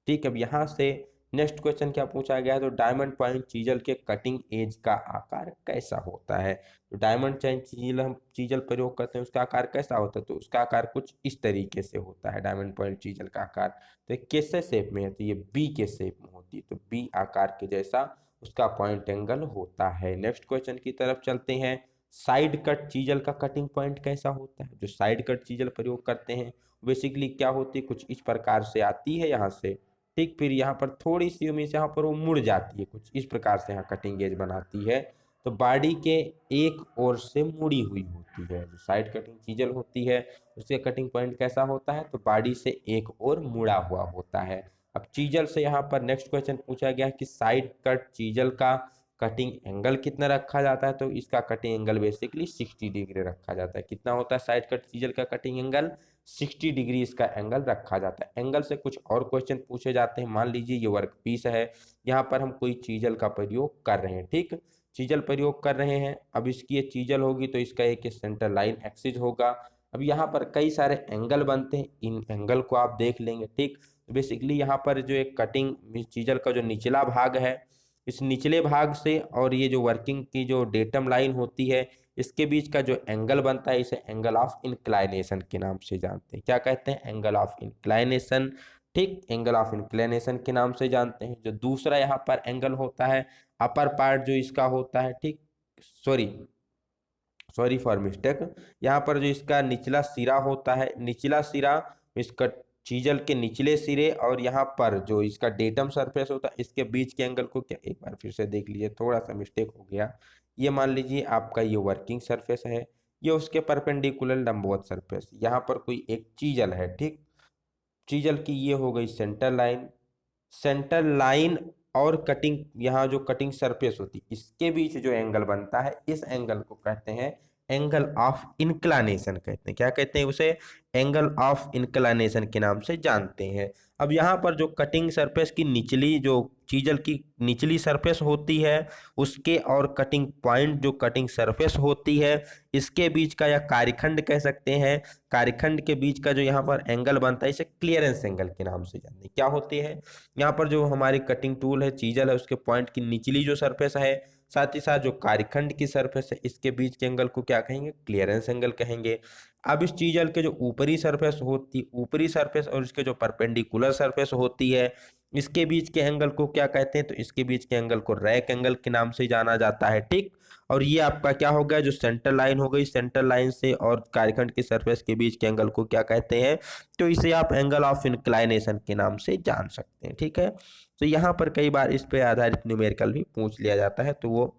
ठीक है, अब यहाँ से नेक्स्ट क्वेश्चन क्या पूछा गया है? तो डायमंड पॉइंट चीजल के कटिंग एज का आकार कैसा होता है? तो डायमंड चैन चीजल हम चीजल प्रयोग करते हैं, उसका आकार कैसा होता है? तो उसका आकार कुछ इस तरीके से होता है। डायमंड पॉइंट चीजल का आकार तो कैसे शेप में है? तो ये बी के शेप में होती है। तो बी आकार के जैसा उसका पॉइंट एंगल होता है। नेक्स्ट क्वेश्चन की तरफ चलते हैं। साइड कट चीजल का कटिंग पॉइंट कैसा होता है? जो साइड कट चीजल प्रयोग करते हैं बेसिकली क्या होती है? कुछ इस प्रकार से आती है यहाँ से, ठीक, फिर यहाँ पर थोड़ी सी उम्मीद से यहाँ पर वो मुड़ जाती है, कुछ इस प्रकार से यहाँ कटिंग एज बनाती है। तो बॉडी के एक ओर से मुड़ी हुई होती है। जो साइड कटिंग चीजल होती है उसके कटिंग पॉइंट कैसा होता है? तो बॉडी से एक ओर मुड़ा हुआ होता है। अब चीजल से यहाँ पर नेक्स्ट क्वेश्चन पूछा गया कि साइड कट चीजल का कटिंग एंगल कितना रखा जाता है? तो इसका कटिंग एंगल बेसिकली 60 डिग्री रखा जाता है। कितना होता है साइड कट चीजल का कटिंग एंगल? 60 डिग्री इसका एंगल रखा जाता है। एंगल से कुछ और क्वेश्चन पूछे जाते हैं। मान लीजिए ये वर्क पीस है, यहाँ पर हम कोई चीजल का प्रयोग कर रहे हैं, ठीक, चीजल प्रयोग कर रहे हैं। अब इसकी ये चीजल होगी तो इसका एक सेंटर लाइन एक्सिस होगा। अब यहाँ पर कई सारे एंगल बनते हैं, इन एंगल को आप देख लेंगे, ठीक। बेसिकली यहाँ पर जो एक कटिंग चीजल का जो निचला भाग है, इस निचले भाग से और ये जो वर्किंग की जो डेटम लाइन होती है इसके बीच का जो एंगल बनता है इसे एंगल ऑफ इंक्लाइनेशन के नाम से जानते हैं। क्या कहते हैं? एंगल ऑफ इंक्लाइनेशन, ठीक, एंगल ऑफ इंक्लाइनेशन के नाम से जानते हैं। जो दूसरा यहाँ पर एंगल होता है अपर पार्ट जो इसका होता है, ठीक, सॉरी सॉरी फॉर मिस्टेक, यहाँ पर जो इसका निचला सिरा होता है, निचला सिरा इसका चीजल के निचले सिरे और यहाँ पर जो इसका डेटम सरफेस होता है इसके बीच के एंगल को क्या, एक बार फिर से देख लीजिए, थोड़ा सा मिस्टेक हो गया। ये मान लीजिए आपका ये वर्किंग सरफेस है, ये उसके परपेंडिकुलर लंबवत सरफेस, यहाँ पर कोई एक चीजल है, ठीक, चीजल की ये हो गई सेंटर लाइन। सेंटर लाइन और कटिंग, यहाँ जो कटिंग सरफेस होती है इसके बीच जो एंगल बनता है इस एंगल को कहते हैं एंगल ऑफ इंक्लानेशन कहते हैं। क्या कहते हैं उसे? एंगल ऑफ इंक्लानेशन के नाम से जानते हैं। अब यहाँ पर जो कटिंग सरफेस की निचली जो चीजल की निचली सरफेस होती है उसके और कटिंग पॉइंट जो कटिंग सरफेस होती है इसके बीच का या कार्यखंड कह सकते हैं, कार्यखंड के बीच का जो यहाँ पर एंगल बनता है इसे क्लियरेंस एंगल के नाम से जानते हैं। क्या होती है? यहाँ पर जो हमारी कटिंग टूल है, चीजल है, उसके पॉइंट की निचली जो सरफेस है साथ ही साथ जो कार्यखंड की सरफेस है इसके बीच के एंगल को क्या कहेंगे? क्लियरेंस एंगल कहेंगे। अब इस चीजल के जो ऊपरी सरफेस होती, ऊपरी सरफेस और इसके जो परपेंडिकुलर सरफेस होती है इसके बीच के एंगल को क्या कहते हैं? तो इसके बीच के एंगल को रैक एंगल के नाम से जाना जाता है, ठीक। और ये आपका क्या हो गया? जो सेंटर लाइन हो गई, सेंटर लाइन से और कार्यखंड की सरफेस के बीच के एंगल को क्या कहते हैं? तो इसे आप एंगल ऑफ इंक्लाइनेशन के नाम से जान सकते हैं, ठीक है। तो यहाँ पर कई बार इस पे आधारित न्यूमेरिकल भी पूछ लिया जाता है, तो वो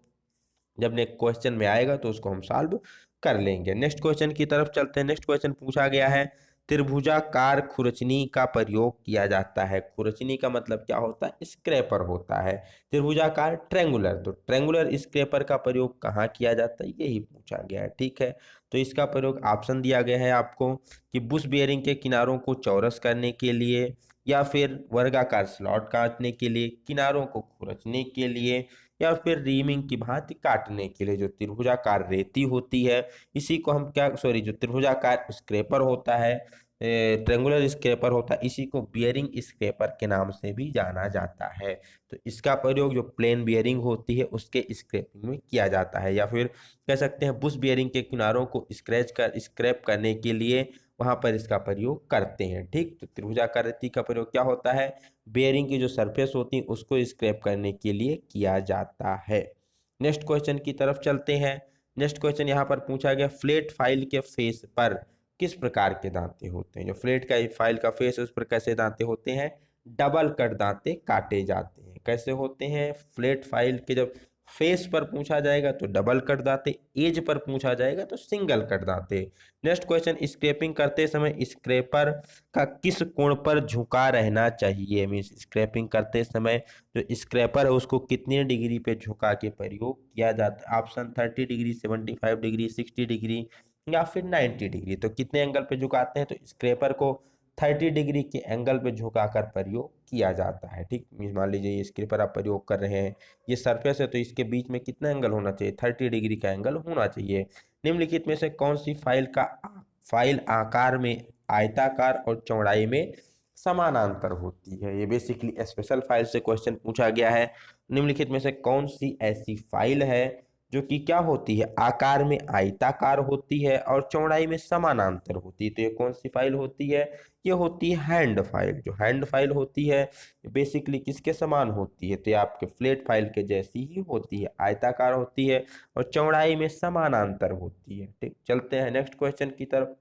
जब नेक्स्ट क्वेश्चन में आएगा तो उसको हम सॉल्व कर लेंगे। नेक्स्ट क्वेश्चन की तरफ चलते हैं। नेक्स्ट क्वेश्चन पूछा गया है त्रिभुजाकार खुरचनी का प्रयोग किया जाता है। खुरचनी का मतलब क्या होता है? स्क्रैपर होता है। त्रिभुजाकार ट्रेंगुलर, तो ट्रेंगुलर स्क्रैपर का प्रयोग कहाँ किया जाता है यही पूछा गया है, ठीक है। तो इसका प्रयोग ऑप्शन दिया गया है आपको कि बुश बेयरिंग के किनारों को चौरस करने के लिए या फिर वर्गाकार स्लॉट काटने के लिए, किनारों को खुरचने के लिए या फिर रीमिंग की भांति काटने के लिए। जो त्रिभुजाकार रेती होती है इसी को हम क्या, सॉरी, जो त्रिभुजाकार स्क्रैपर होता है, ट्रेंगुलर स्क्रैपर होता है, इसी को बियरिंग स्क्रैपर के नाम से भी जाना जाता है। तो इसका प्रयोग जो प्लेन बियरिंग होती है उसके स्क्रैपिंग में किया जाता है, या फिर कह सकते हैं बुश बियरिंग के किनारों को स्क्रैप करने के लिए वहाँ पर इसका प्रयोग करते हैं। ठीक, तो त्रिभुजाकृति का प्रयोग क्या होता है, बेयरिंग की जो सरफेस होती है उसको स्क्रैप करने के लिए किया जाता है। नेक्स्ट क्वेश्चन की तरफ चलते हैं। नेक्स्ट क्वेश्चन यहाँ पर पूछा गया, फ्लैट फाइल के फेस पर किस प्रकार के दांते होते हैं। जो फ्लैट का फाइल का फेस है उस पर कैसे दांते होते हैं, डबल कट दांते काटे जाते हैं। कैसे होते हैं, फ्लैट फाइल के जब फेस पर पूछा जाएगा तो डबल कट दांते, एज पर पूछा जाएगा तो सिंगल कट दांते। नेक्स्ट क्वेश्चन, स्क्रैपिंग करते समय स्क्रैपर का किस कोण पर झुका रहना चाहिए। मीन्स स्क्रैपिंग करते समय जो स्क्रैपर है उसको कितने डिग्री पे झुका के प्रयोग किया जाता है। ऑप्शन 30 डिग्री, 75 डिग्री, 60 डिग्री या फिर 90 डिग्री। तो कितने एंगल पे झुकाते हैं, तो स्क्रैपर को 30 डिग्री के एंगल पे झुकाकर प्रयोग किया जाता है। ठीक, मान लीजिए ये स्क्रैपर आप प्रयोग कर रहे हैं, ये सरफेस है तो इसके बीच में कितना एंगल होना चाहिए, 30 डिग्री का एंगल होना चाहिए। निम्नलिखित में से कौन सी फाइल आकार में आयताकार और चौड़ाई में समानांतर होती है। ये बेसिकली स्पेशल फाइल से क्वेश्चन पूछा गया है। निम्नलिखित में से कौन सी ऐसी फाइल है जो कि क्या होती है, आकार में आयताकार होती है और चौड़ाई में समानांतर होती है। तो ये कौन सी फाइल होती है, ये होती है हैंड फाइल। जो हैंड फाइल होती है बेसिकली किसके समान होती है, तो ये आपके फ्लैट फाइल के जैसी ही होती है, आयताकार होती है और चौड़ाई में समानांतर होती है। ठीक, चलते हैं नेक्स्ट क्वेश्चन की तरफ।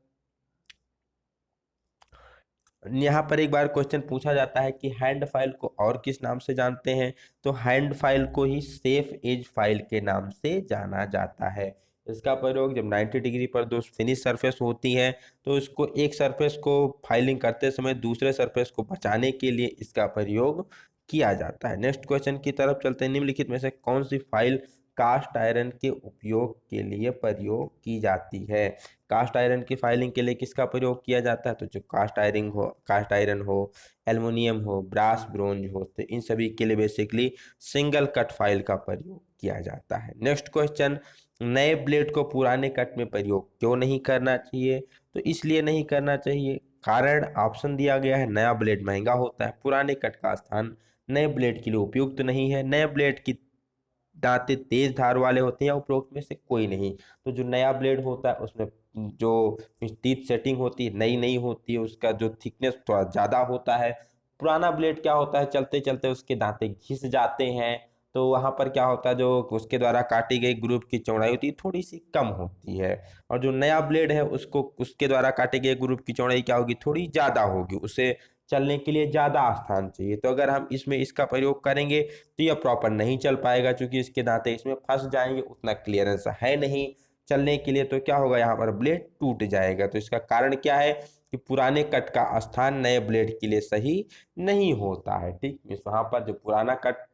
यहाँ पर एक बार क्वेश्चन पूछा जाता है कि हैंड फाइल को और किस नाम से जानते हैं, तो हैंड फाइल को ही सेफ एज फाइल के नाम से जाना जाता है। इसका प्रयोग जब 90 डिग्री पर दो फिनिश सरफेस होती है तो इसको एक सरफेस को फाइलिंग करते समय दूसरे सरफेस को बचाने के लिए इसका प्रयोग किया जाता है। नेक्स्ट क्वेश्चन की तरफ चलते हैं। निम्नलिखित में से कौन सी फाइल कास्ट आयरन के उपयोग के लिए प्रयोग की जाती है। कास्ट आयरन की फाइलिंग के लिए किसका प्रयोग किया जाता है, तो जो कास्ट आयरन हो, एल्युमिनियम हो, ब्रास, ब्रोंज हो, तो इन सभी के लिए बेसिकली सिंगल कट फाइल का प्रयोग किया जाता है। नेक्स्ट क्वेश्चन, नए ब्लेड को पुराने कट में प्रयोग क्यों नहीं करना चाहिए, तो इसलिए नहीं करना चाहिए, कारण ऑप्शन दिया गया है, नया ब्लेड महंगा होता है, पुराने कट का स्थान नए ब्लेड के लिए उपयुक्त नहीं है, नए ब्लेड की दांते तेज धार वाले होते हैं या उपरोक्त में से कोई नहीं। तो जो नया ब्लेड होता है उसमें जो टीथ सेटिंग होती है नई नई होती है, उसका जो थिकनेस थोड़ा ज़्यादा होता है। पुराना ब्लेड क्या होता है, चलते चलते उसके दांते घिस जाते हैं, तो वहाँ पर क्या होता है, जो उसके द्वारा काटी गई ग्रुप की चौड़ाई होती है थोड़ी सी कम होती है, और जो नया ब्लेड है उसको उसके द्वारा काटे गए ग्रुप की चौड़ाई क्या होगी, थोड़ी ज़्यादा होगी, उसे चलने के लिए ज़्यादा स्थान चाहिए। तो अगर हम इसमें इसका प्रयोग करेंगे तो यह प्रॉपर नहीं चल पाएगा, क्योंकि इसके दांते इसमें फंस जाएंगे, उतना क्लियरेंस है नहीं चलने के लिए, तो क्या होगा, यहाँ पर ब्लेड टूट जाएगा। तो इसका कारण क्या है कि पुराने कट का स्थान नए ब्लेड के लिए सही नहीं होता है। ठीक, वहाँ पर जो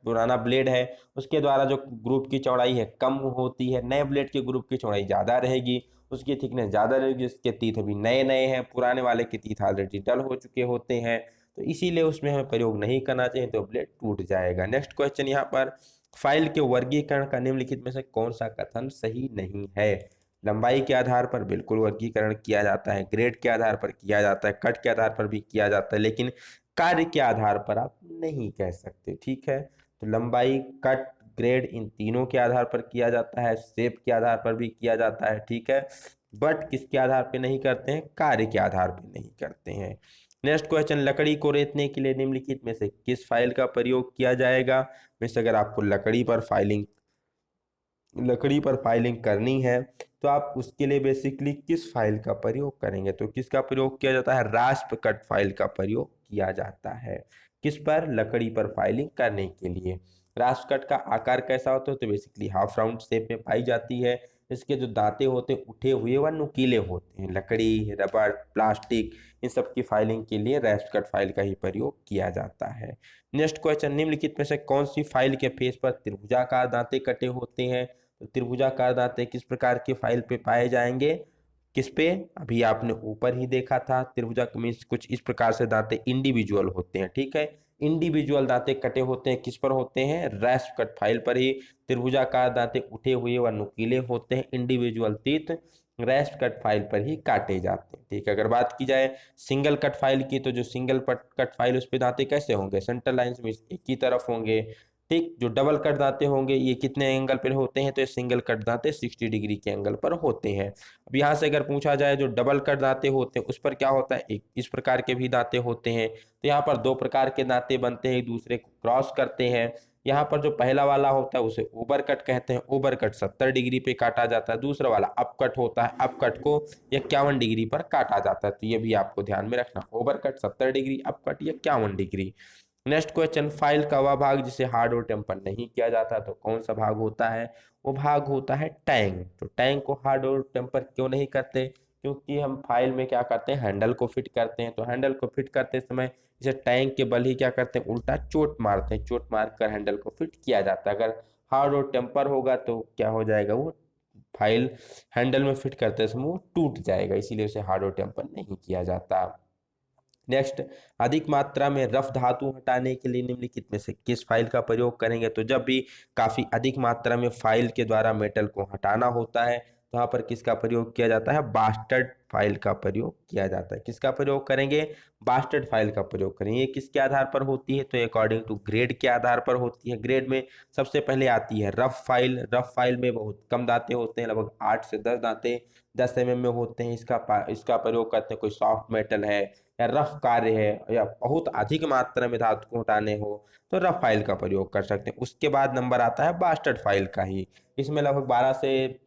पुराना ब्लेड है उसके द्वारा जो ग्रुप की चौड़ाई है कम होती है, नए ब्लेड के ग्रुप की चौड़ाई ज़्यादा रहेगी, उसकी थिकनेस ज़्यादा रहेगी, उसके तीत अभी नए नए हैं, पुराने वाले के तीत ऑलरेडी डल हो चुके होते हैं, तो इसीलिए उसमें हमें प्रयोग नहीं करना चाहिए, तो ब्लेड टूट जाएगा। नेक्स्ट क्वेश्चन यहाँ पर, फाइल के वर्गीकरण का निम्नलिखित में से कौन सा कथन सही नहीं है। लंबाई के आधार पर बिल्कुल वर्गीकरण किया जाता है, ग्रेड के आधार पर किया जाता है, कट के आधार पर भी किया जाता है, लेकिन कार्य के आधार पर आप नहीं कह सकते। ठीक है, तो लंबाई, कट, ग्रेड इन तीनों के आधार पर किया जाता है, शेप के आधार पर भी किया जाता है। ठीक है, बट किसके आधार पर नहीं करते हैं, कार्य के आधार पर नहीं करते हैं। नेक्स्ट क्वेश्चन, लकड़ी को रेतने के लिए निम्नलिखित में से किस फाइल का प्रयोग किया जाएगा। वैसे अगर आपको लकड़ी पर फाइलिंग करनी है तो आप उसके लिए बेसिकली किस फाइल का प्रयोग करेंगे, तो किसका प्रयोग किया जाता है, रास्प कट फाइल का प्रयोग किया जाता है। किस पर, लकड़ी पर फाइलिंग करने के लिए। रास्प कट का आकार कैसा होता है, तो बेसिकली हाफ राउंड शेप में पाई जाती है। इसके जो दांते होते हैं उठे हुए व नुकीले होते हैं। लकड़ी, रबड़, प्लास्टिक इन सब की फाइलिंग के लिए रास्प कट फाइल का ही प्रयोग किया जाता है। नेक्स्ट क्वेश्चन, निम्नलिखित में से कौन सी फाइल के फेस पर त्रिभुजाकार दांते कटे होते हैं, तो त्रिभुजाकार दांते किस प्रकार के फाइल पे पाए जाएंगे, किस पे, अभी आपने ऊपर ही देखा था, त्रिभुजा मीन्स कुछ इस प्रकार से दांते इंडिविजुअल होते हैं। ठीक है, इंडिविजुअल दांते कटे होते हैं, किस पर होते हैं, रैस्प कट फाइल पर ही। त्रिभुजाकार दांते उठे हुए व नुकीले होते हैं, इंडिविजुअल तीत रैस्प कट फाइल पर ही काटे जाते हैं। ठीक है, अगर बात की जाए सिंगल कट फाइल की, तो जो सिंगल कट फाइल उस पर दांते कैसे होंगे, सेंटर लाइन में एक ही तरफ होंगे, ठीक। जो डबल कट दांते होंगे ये कितने एंगल पर होते हैं, तो ये सिंगल कट दांते 60 डिग्री के एंगल पर होते हैं। अब यहाँ से अगर पूछा जाए जो डबल कट दांते होते हैं उस पर क्या होता है, एक इस प्रकार के भी दांते होते हैं। तो यहाँ पर दो प्रकार के दांते बनते हैं, एक दूसरे को क्रॉस करते हैं। यहाँ पर जो पहला वाला होता है उसे ओवर कट कहते हैं, ओवर कट 70 डिग्री पे काटा जाता है। दूसरा वाला अप कट होता है, अप कट को 51 डिग्री पर काटा जाता है। तो ये भी आपको ध्यान में रखना, over cut 70 degree, up cut 51 degree. Next question, file का वह भाग जिसे हार्ड और टेम्पर नहीं किया जाता, तो कौन सा भाग होता है, वो भाग होता है टैंक। तो टैंक को हार्ड और टेम्पर क्यों नहीं करते, क्योंकि हम फाइल में क्या करते हैं, हैंडल को फिट करते हैं। तो हैंडल को फिट करते समय इसे टैंक के बल ही क्या करते हैं, उल्टा चोट मारते हैं, चोट मारकर हैंडल को फिट किया जाता है। अगर हार्ड और टेम्पर होगा तो क्या हो जाएगा, वो फाइल हैंडल में फिट करते समय वो टूट जाएगा, इसीलिए उसे हार्ड और टेम्पर नहीं किया जाता। नेक्स्ट, अधिक मात्रा में रफ धातु हटाने के लिए निम्नलिखित में से किस फाइल का प्रयोग करेंगे। तो जब भी काफी अधिक मात्रा में फाइल के द्वारा मेटल को हटाना होता है तो यहाँ पर किसका प्रयोग किया जाता है, बास्टर्ड फाइल का प्रयोग किया जाता है। किसका प्रयोग करेंगे, बास्टर्ड फाइल का प्रयोग करेंगे। ये किसके आधार पर होती है, तो अकॉर्डिंग टू ग्रेड के आधार पर होती है। ग्रेड में सबसे पहले आती है रफ फाइल। रफ फाइल में बहुत कम दांते होते हैं, लगभग 8 से 10 दांते 10 mm में होते हैं। इसका प्रयोग करते हैं कोई सॉफ्ट मेटल है या रफ कार्य है या बहुत अधिक मात्रा में धातु को हटाने हो तो रफ फाइल का प्रयोग कर सकते हैं। उसके बाद नंबर आता है बास्टर्ड फाइल का ही। इसमें लगभग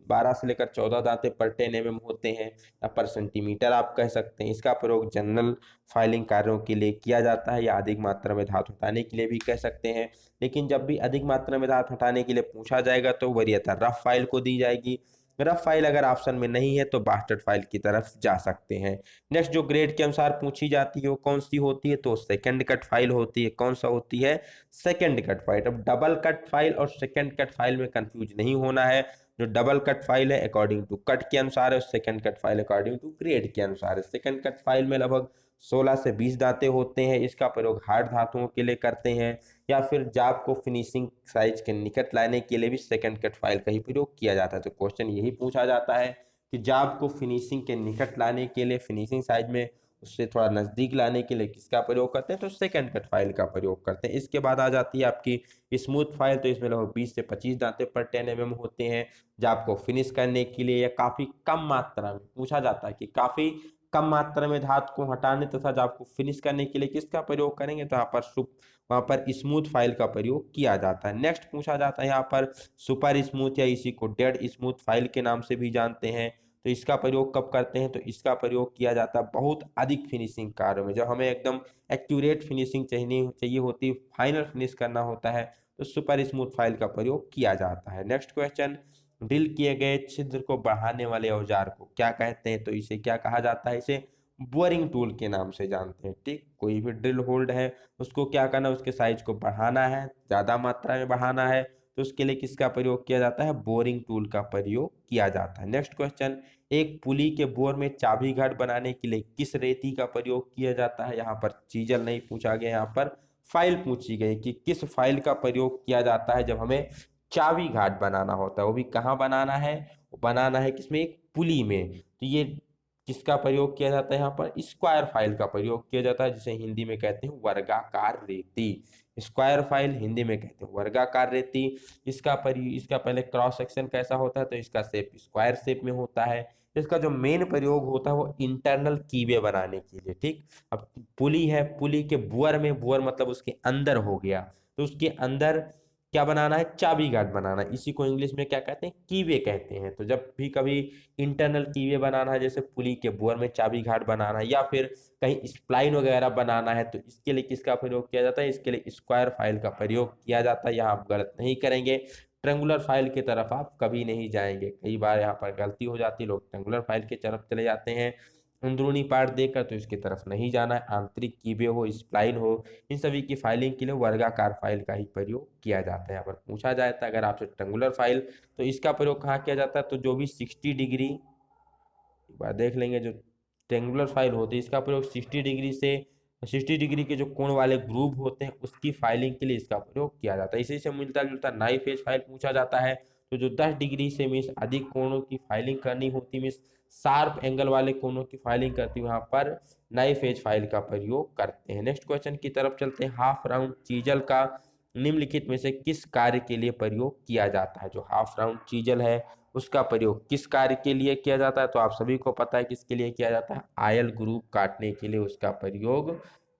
12 से लेकर 14 दांते पर 10 mm होते हैं या पर सेंटीमीटर आप कह सकते हैं। इसका प्रयोग जनरल फाइलिंग कार्यों के लिए किया जाता है या अधिक मात्रा में धातु हटाने के लिए भी कह सकते हैं। लेकिन जब भी अधिक मात्रा में धातु हटाने के लिए पूछा जाएगा तो वरीयता रफ फाइल को दी जाएगी। रफ फाइल अगर ऑप्शन में नहीं है तो बास्टर्ड फाइल की तरफ जा सकते हैं। नेक्स्ट, जो ग्रेड के अनुसार पूछी जाती है वो कौन सी होती है, तो सेकंड कट फाइल होती है। कौन सा होती है, सेकंड कट फाइल। अब डबल कट फाइल और सेकंड कट फाइल में कंफ्यूज नहीं होना है। जो डबल कट फाइल है अकॉर्डिंग टू कट के अनुसार है, second cut file according to grade के अनुसार है। सेकंड कट फाइल में लगभग 16 से 20 दांते होते हैं। इसका प्रयोग हार्ड धातुओं के लिए करते हैं या फिर जाब को फिनिशिंग साइज के निकट लाने के लिए भी सेकंड कट फाइल का ही प्रयोग किया जाता है। तो क्वेश्चन यही पूछा जाता है कि जाब को फिनिशिंग के निकट लाने के लिए, फिनिशिंग साइज में उससे थोड़ा नज़दीक लाने के लिए किसका प्रयोग करते हैं, तो सेकंड कट फाइल का प्रयोग करते हैं। इसके बाद आ जाती है आपकी स्मूथ फाइल। तो इसमें लगभग 20 से 25 दांते पर 10 mm होते हैं। जाब को फिनिश करने के लिए या काफ़ी कम मात्रा में पूछा जाता है कि काफ़ी कम मात्रा में धातु को हटाने तथा जाब को फिनिश करने के लिए किसका प्रयोग करेंगे, तो वहाँ पर स्मूथ फाइल का प्रयोग किया जाता है। नेक्स्ट पूछा जाता है यहाँ पर सुपर स्मूथ या इसी को डेड स्मूथ फाइल के नाम से भी जानते हैं। तो इसका प्रयोग कब करते हैं, तो इसका प्रयोग किया जाता है बहुत अधिक फिनिशिंग कार्यों में। जब हमें एकदम एक्यूरेट फिनिशिंग चाहिए होती है, फाइनल फिनिश करना होता है, तो सुपर स्मूथ फाइल का प्रयोग किया जाता है। नेक्स्ट क्वेश्चन, ड्रिल किए गए छिद्र को बढ़ाने वाले औजार को क्या कहते हैं, तो इसे क्या कहा जाता है, इसे बोरिंग टूल के नाम से जानते हैं। ठीक, कोई भी ड्रिल होल्ड है उसको क्या करना, उसके साइज को बढ़ाना है, ज्यादा मात्रा में बढ़ाना है, तो उसके लिए किसका प्रयोग किया जाता है, बोरिंग टूल का प्रयोग किया जाता है। नेक्स्ट क्वेश्चन, एक पुली के बोर में चाबी घाट बनाने के लिए किस रेती का प्रयोग किया जाता है। यहाँ पर चीजल नहीं पूछा गया, यहाँ पर फाइल पूछी गई कि किस फाइल का प्रयोग किया जाता है जब हमें चाबी घाट बनाना होता है। वो भी कहाँ बनाना है, वो बनाना है किसमें, एक पुली में। तो ये किसका प्रयोग किया जाता है, यहाँ पर स्क्वायर फाइल का प्रयोग किया जाता है, जिसे हिंदी में कहते हैं वर्गाकार रेती। स्क्वायर फाइल हिंदी में कहते हैं वर्गाकार रेती। इसका पहले क्रॉस सेक्शन कैसा होता है, तो इसका शेप स्क्वायर शेप में होता है। इसका जो मेन प्रयोग होता है वो इंटरनल कीवे बनाने के लिए। ठीक, अब पुली है, पुली के बुअर में, बुअर मतलब उसके अंदर हो गया, तो उसके अंदर क्या बनाना है, चाबी गार्ड बनाना है। इसी को इंग्लिश में क्या कहते हैं, कीवे कहते हैं। तो जब भी कभी इंटरनल कीवे बनाना है, जैसे पुली के बुअर में चाबी घाट बनाना है या फिर कहीं स्प्लाइन वगैरह बनाना है, तो इसके लिए किसका प्रयोग किया जाता है, इसके लिए स्क्वायर फाइल का प्रयोग किया जाता है। यहाँ आप गलत नहीं करेंगे, ट्रेंगुलर फाइल की तरफ आप कभी नहीं जाएंगे। कई बार यहाँ पर गलती हो जाती है, लोग ट्रेंगुलर फाइल की तरफ चले जाते हैं अंदरूनी पार्ट देकर, तो इसकी तरफ नहीं जाना है। आंतरिक कीवे हो, स्प्लाइन हो, इन सभी की फाइलिंग के लिए वर्गाकार फाइल का ही प्रयोग किया जाता है। यहाँ पर पूछा जाता है अगर आपसे ट्रेंगुलर फाइल, तो इसका प्रयोग कहाँ किया जाता है, तो जो भी 60 डिग्री, एक बार देख लेंगे, जो ट्रेंगुलर फाइल होती है इसका प्रयोग 60 डिग्री के जो कोण वाले ग्रुप होते हैं उसकी फाइलिंग के लिए इसका प्रयोग किया जाता है। इसी से मिलता जुलता नाइफ एज फाइल पूछा जाता है। तो जो 10 डिग्री से मीन्स अधिक कोणों की फाइलिंग करनी होती, मीन्स शार्प एंगल वाले कोणों की फाइलिंग करती है, वहां पर नाइफ एज फाइल का प्रयोग करते हैं। नेक्स्ट क्वेश्चन की तरफ चलते हैं। हाफ राउंड चीजल का निम्नलिखित में से किस कार्य के लिए प्रयोग किया जाता है? जो हाफ राउंड चीजल है उसका प्रयोग किस कार्य के लिए किया जाता है? तो आप सभी को पता है किसके लिए किया जाता है, आयल ग्रुप काटने के लिए उसका प्रयोग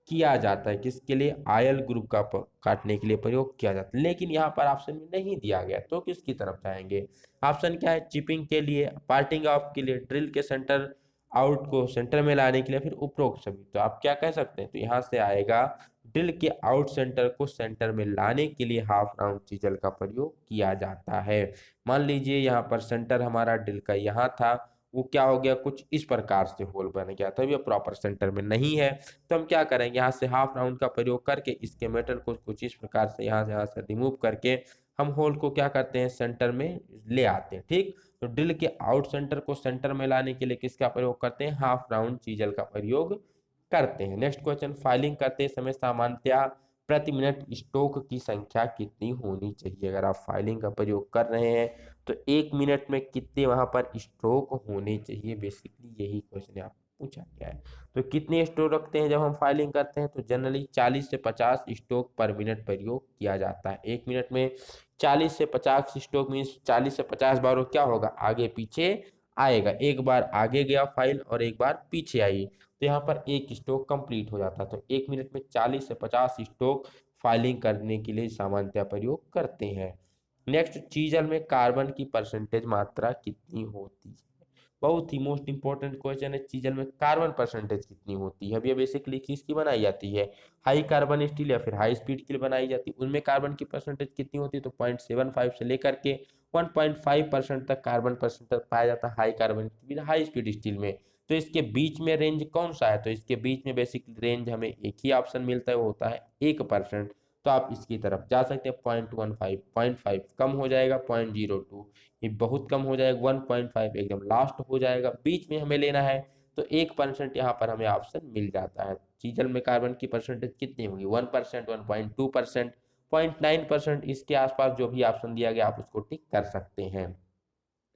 किया जाता है। किसके लिए? आयल ग्रुप का काटने के लिए प्रयोग किया जाता है। लेकिन यहाँ पर ऑप्शन में नहीं दिया गया, तो किसकी तरफ जाएंगे? ऑप्शन क्या है? चिपिंग के लिए, पार्टिंग ऑफ के लिए, ड्रिल के सेंटर आउट को सेंटर में लाने के लिए, फिर उपरोक्त सभी। तो आप क्या कह सकते हैं? तो यहाँ से आएगा ड्रिल के आउट सेंटर को सेंटर में लाने के लिए हाफ राउंड चीजल का प्रयोग किया जाता है। मान लीजिए यहाँ पर सेंटर हमारा ड्रिल का यहाँ था, वो क्या हो गया, कुछ इस प्रकार से होल बन गया था, ये प्रॉपर सेंटर में नहीं है। तो हम क्या करेंगे, यहाँ से हाफ राउंड का प्रयोग करके इसके मेटल को कुछ इस प्रकार से यहाँ से रिमूव करके हम होल को क्या करते हैं, सेंटर में ले आते हैं। ठीक, तो ड्रिल के आउट सेंटर को सेंटर में लाने के लिए किसका प्रयोग करते हैं? हाफ राउंड चीजल का प्रयोग करते हैं। नेक्स्ट क्वेश्चन, फाइलिंग करते समय सामान्यतया प्रति मिनट स्ट्रोक की संख्या कितनी होनी चाहिए? अगर आप फाइलिंग का प्रयोग कर रहे हैं तो 1 मिनट में कितने वहां पर स्ट्रोक होने चाहिए? बेसिकली यही क्वेश्चन आप पूछा गया है। तो कितने स्ट्रोक रखते हैं जब हम फाइलिंग करते हैं? तो जनरली 40 से 50 स्ट्रोक पर मिनट प्रयोग किया जाता है। 1 मिनट में 40 से 50 स्ट्रोक मीन्स 40 से 50 बार वो क्या होगा, आगे पीछे आएगा। एक बार आगे गया फाइल और एक बार पीछे आई, तो यहाँ पर एक स्ट्रोक कंप्लीट हो जाता है। तो 1 मिनट में 40 से 50 स्ट्रोक फाइलिंग करने के लिए सामान्यतः प्रयोग करते हैं। नेक्स्ट, चीजल में कार्बन की परसेंटेज मात्रा कितनी होती है? बहुत ही मोस्ट इंपॉर्टेंट क्वेश्चन है, चीजल में कार्बन परसेंटेज कितनी होती है? अब ये बेसिकली किसकी बनाई जाती है, हाई कार्बन स्टील या फिर हाई स्पीड के लिए बनाई जाती है। उनमें कार्बन की परसेंटेज कितनी होती है? तो 0.75 से लेकर के 1.5% तक कार्बन परसेंटेज पाया जाता है high carbon high speed steel में। तो इसके बीच में रेंज कौन सा है? तो इसके बीच में बेसिकली रेंज हमें एक ही ऑप्शन मिलता है, वो होता है 1%। तो आप इसकी तरफ जा सकते हैं। 0.15, 0.5 कम हो जाएगा, 0.02 ये बहुत कम हो जाएगा, 1.5 एकदम लास्ट हो जाएगा, बीच में हमें लेना है। तो 1% यहाँ पर हमें ऑप्शन मिल जाता है। चीजल में कार्बन की परसेंटेज कितनी होगी? 1%, 1.2%, 0.9%, इसके आसपास जो भी ऑप्शन दिया गया आप उसको टिक कर सकते हैं।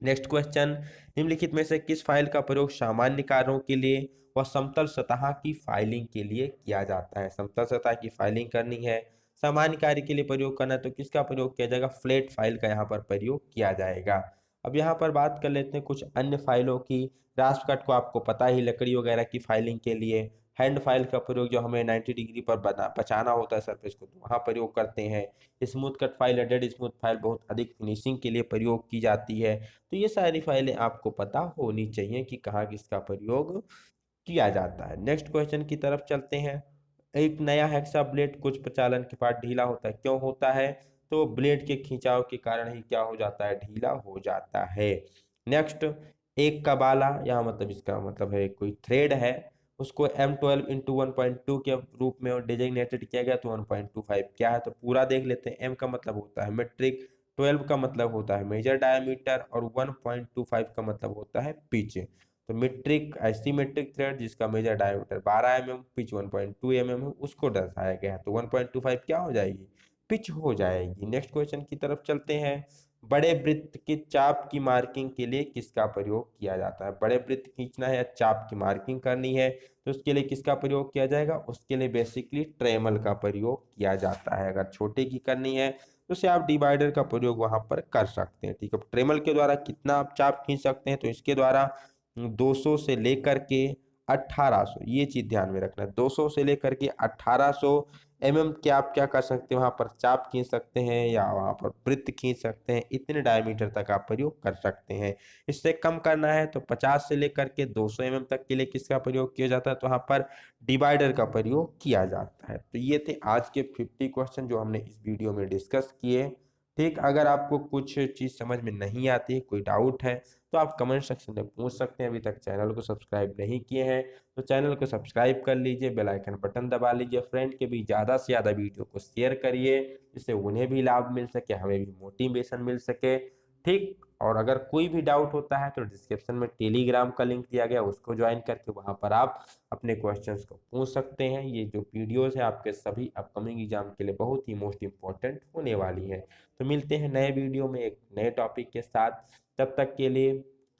नेक्स्ट क्वेश्चन, निम्नलिखित में से किस फाइल का प्रयोग सामान्य कार्यों के लिए व समतल सतह की फाइलिंग के लिए किया जाता है? समतल सतह की फाइलिंग करनी है, सामान्य कार्य के लिए प्रयोग करना है, तो किसका प्रयोग किया जाएगा? फ्लैट फाइल का यहाँ पर प्रयोग किया जाएगा। अब यहाँ पर बात कर लेते हैं कुछ अन्य फाइलों की। रास्पकट को आपको पता ही, लकड़ी वगैरह की फाइलिंग के लिए। हैंड फाइल का प्रयोग जो हमें 90 डिग्री पर बचाना होता है सरफेस को, तो वहाँ प्रयोग करते हैं। स्मूथ कट फाइल या डेड स्मूथ फाइल बहुत अधिक फिनिशिंग के लिए प्रयोग की जाती है। तो ये सारी फाइलें आपको पता होनी चाहिए कि कहाँ किसका प्रयोग किया जाता है। नेक्स्ट क्वेश्चन की तरफ चलते हैं। एक नया हेक्सा ब्लेड कुछ प्रचालन के बाद ढीला होता है, क्यों होता है? तो ब्लेड के खिंचाव के कारण ही क्या हो जाता है, ढीला हो जाता है। नेक्स्ट, एक कबाला, यहाँ मतलब इसका मतलब है कोई थ्रेड है, उसको M12 × 1.2 के रूप में डिजिग्नेटेड किया गया, तो 1.25 क्या है? तो पूरा देख लेते हैं। M का मतलब होता है मेट्रिक, 12 का मतलब होता है मेजर डायमीटर और 1.25 का मतलब होता है पिच। तो मीट्रिक ऐसी मेट्रिक थ्रेड जिसका major diameter 12 mm, pitch 1.2 mm है, उसको दर्शाया गया है। तो 1.25 क्या हो जाएगी, पिच हो जाएगी। नेक्स्ट क्वेश्चन की तरफ चलते हैं। बड़े वृत्त के चाप की मार्किंग के लिए किसका प्रयोग किया जाता है? बड़े वृत्त खींचना है या चाप की मार्किंग करनी है, तो उसके लिए किसका प्रयोग किया जाएगा? उसके लिए बेसिकली ट्रेमल का प्रयोग किया जाता है। अगर छोटे की करनी है तो उसे आप डिवाइडर का प्रयोग वहां पर कर सकते हैं। ठीक है, ट्रेमल के द्वारा कितना आप चाप खींच सकते हैं? तो इसके द्वारा 200 से लेकर के 1800, ये चीज ध्यान में रखना है। 200 से लेकर के 1800 mm के आप क्या कर सकते हैं, वहां पर चाप खींच सकते हैं या वहां पर वृत्त खींच सकते हैं। इतने डायमीटर तक आप प्रयोग कर सकते हैं। इससे कम करना है तो 50 से लेकर के 200 mm तक के लिए किसका प्रयोग किया जाता है? तो वहां पर डिवाइडर का प्रयोग किया जाता है। तो ये थे आज के 50 क्वेश्चन जो हमने इस वीडियो में डिस्कस किए। ठीक, अगर आपको कुछ चीज समझ में नहीं आती, कोई डाउट है, तो आप कमेंट सेक्शन में पूछ सकते हैं। अभी तक चैनल को सब्सक्राइब नहीं किए हैं तो चैनल को सब्सक्राइब कर लीजिए, बेल आइकन बटन दबा लीजिए, फ्रेंड के भी ज़्यादा से ज़्यादा वीडियो को शेयर करिए, जिससे उन्हें भी लाभ मिल सके, हमें भी मोटिवेशन मिल सके। ठीक, और अगर कोई भी डाउट होता है तो डिस्क्रिप्शन में टेलीग्राम का लिंक दिया गया, उसको ज्वाइन करके वहाँ पर आप अपने क्वेश्चंस को पूछ सकते हैं। ये जो वीडियोज़ है आपके सभी अपकमिंग एग्जाम के लिए बहुत ही मोस्ट इंपॉर्टेंट होने वाली है। तो मिलते हैं नए वीडियो में एक नए टॉपिक के साथ। तब तक के लिए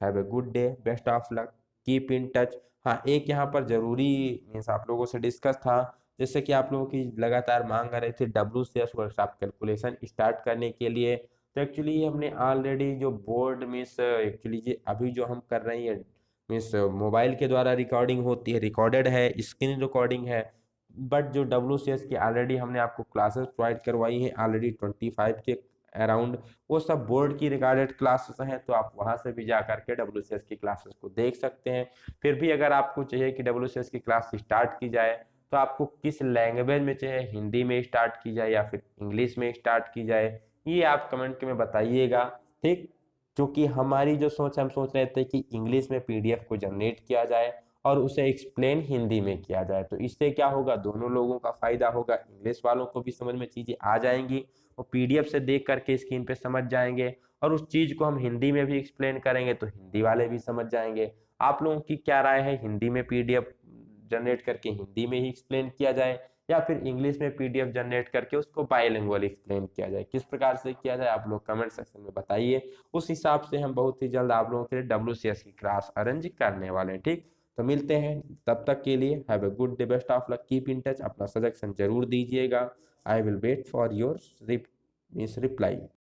have a good day, best of luck, keep in touch. हाँ, एक यहाँ पर जरूरी मीन्स आप लोगों से डिस्कस था जैसे कि आप लोगों की लगातार मांग आ रही थी WCS वर्कशॉप कैलकुलेशन स्टार्ट करने के लिए, तो एक्चुअली हमने ऑलरेडी जो बोर्ड मीन्स एक्चुअली ये अभी जो हम कर रहे हैं मीन्स मोबाइल के द्वारा रिकॉर्डिंग होती है, रिकॉर्डेड है, स्क्रीन रिकॉर्डिंग है, बट जो WCS की ऑलरेडी हमने आपको क्लासेस प्रोवाइड करवाई हैं ऑलरेडी 25 के अराउंड, वो सब बोर्ड की रिकॉर्डेड क्लासेस हैं, तो आप वहाँ से भी जा करके WCS की क्लासेस को देख सकते हैं। फिर भी अगर आपको चाहिए कि WCS की क्लास स्टार्ट की जाए तो आपको किस लैंग्वेज में चाहिए, हिंदी में स्टार्ट की जाए या फिर इंग्लिश में स्टार्ट की जाए, ये आप कमेंट में बताइएगा। ठीक, क्योंकि हमारी जो सोच, हम सोच रहे थे कि इंग्लिश में PDF को जनरेट किया जाए और उसे एक्सप्लेन हिंदी में किया जाए, तो इससे क्या होगा, दोनों लोगों का फायदा होगा, इंग्लिश वालों को भी समझ में चीज़ें आ जाएंगी, वो PDF से देख करके स्क्रीन पे समझ जाएंगे, और उस चीज़ को हम हिंदी में भी एक्सप्लेन करेंगे तो हिंदी वाले भी समझ जाएंगे। आप लोगों की क्या राय है, हिंदी में PDF जनरेट करके हिंदी में ही एक्सप्लेन किया जाए या फिर इंग्लिश में PDF जनरेट करके उसको बाइलिंगुअल एक्सप्लेन किया जाए, किस प्रकार से किया जाए आप लोग कमेंट सेक्शन में बताइए। उस हिसाब से हम बहुत ही जल्द आप लोगों के लिए WCS की क्लास अरेंज करने वाले हैं। ठीक, तो मिलते हैं, तब तक के लिए have a good day, best of luck, keep in touch, अपना सजेशन जरूर दीजिएगा। I will wait for your reply.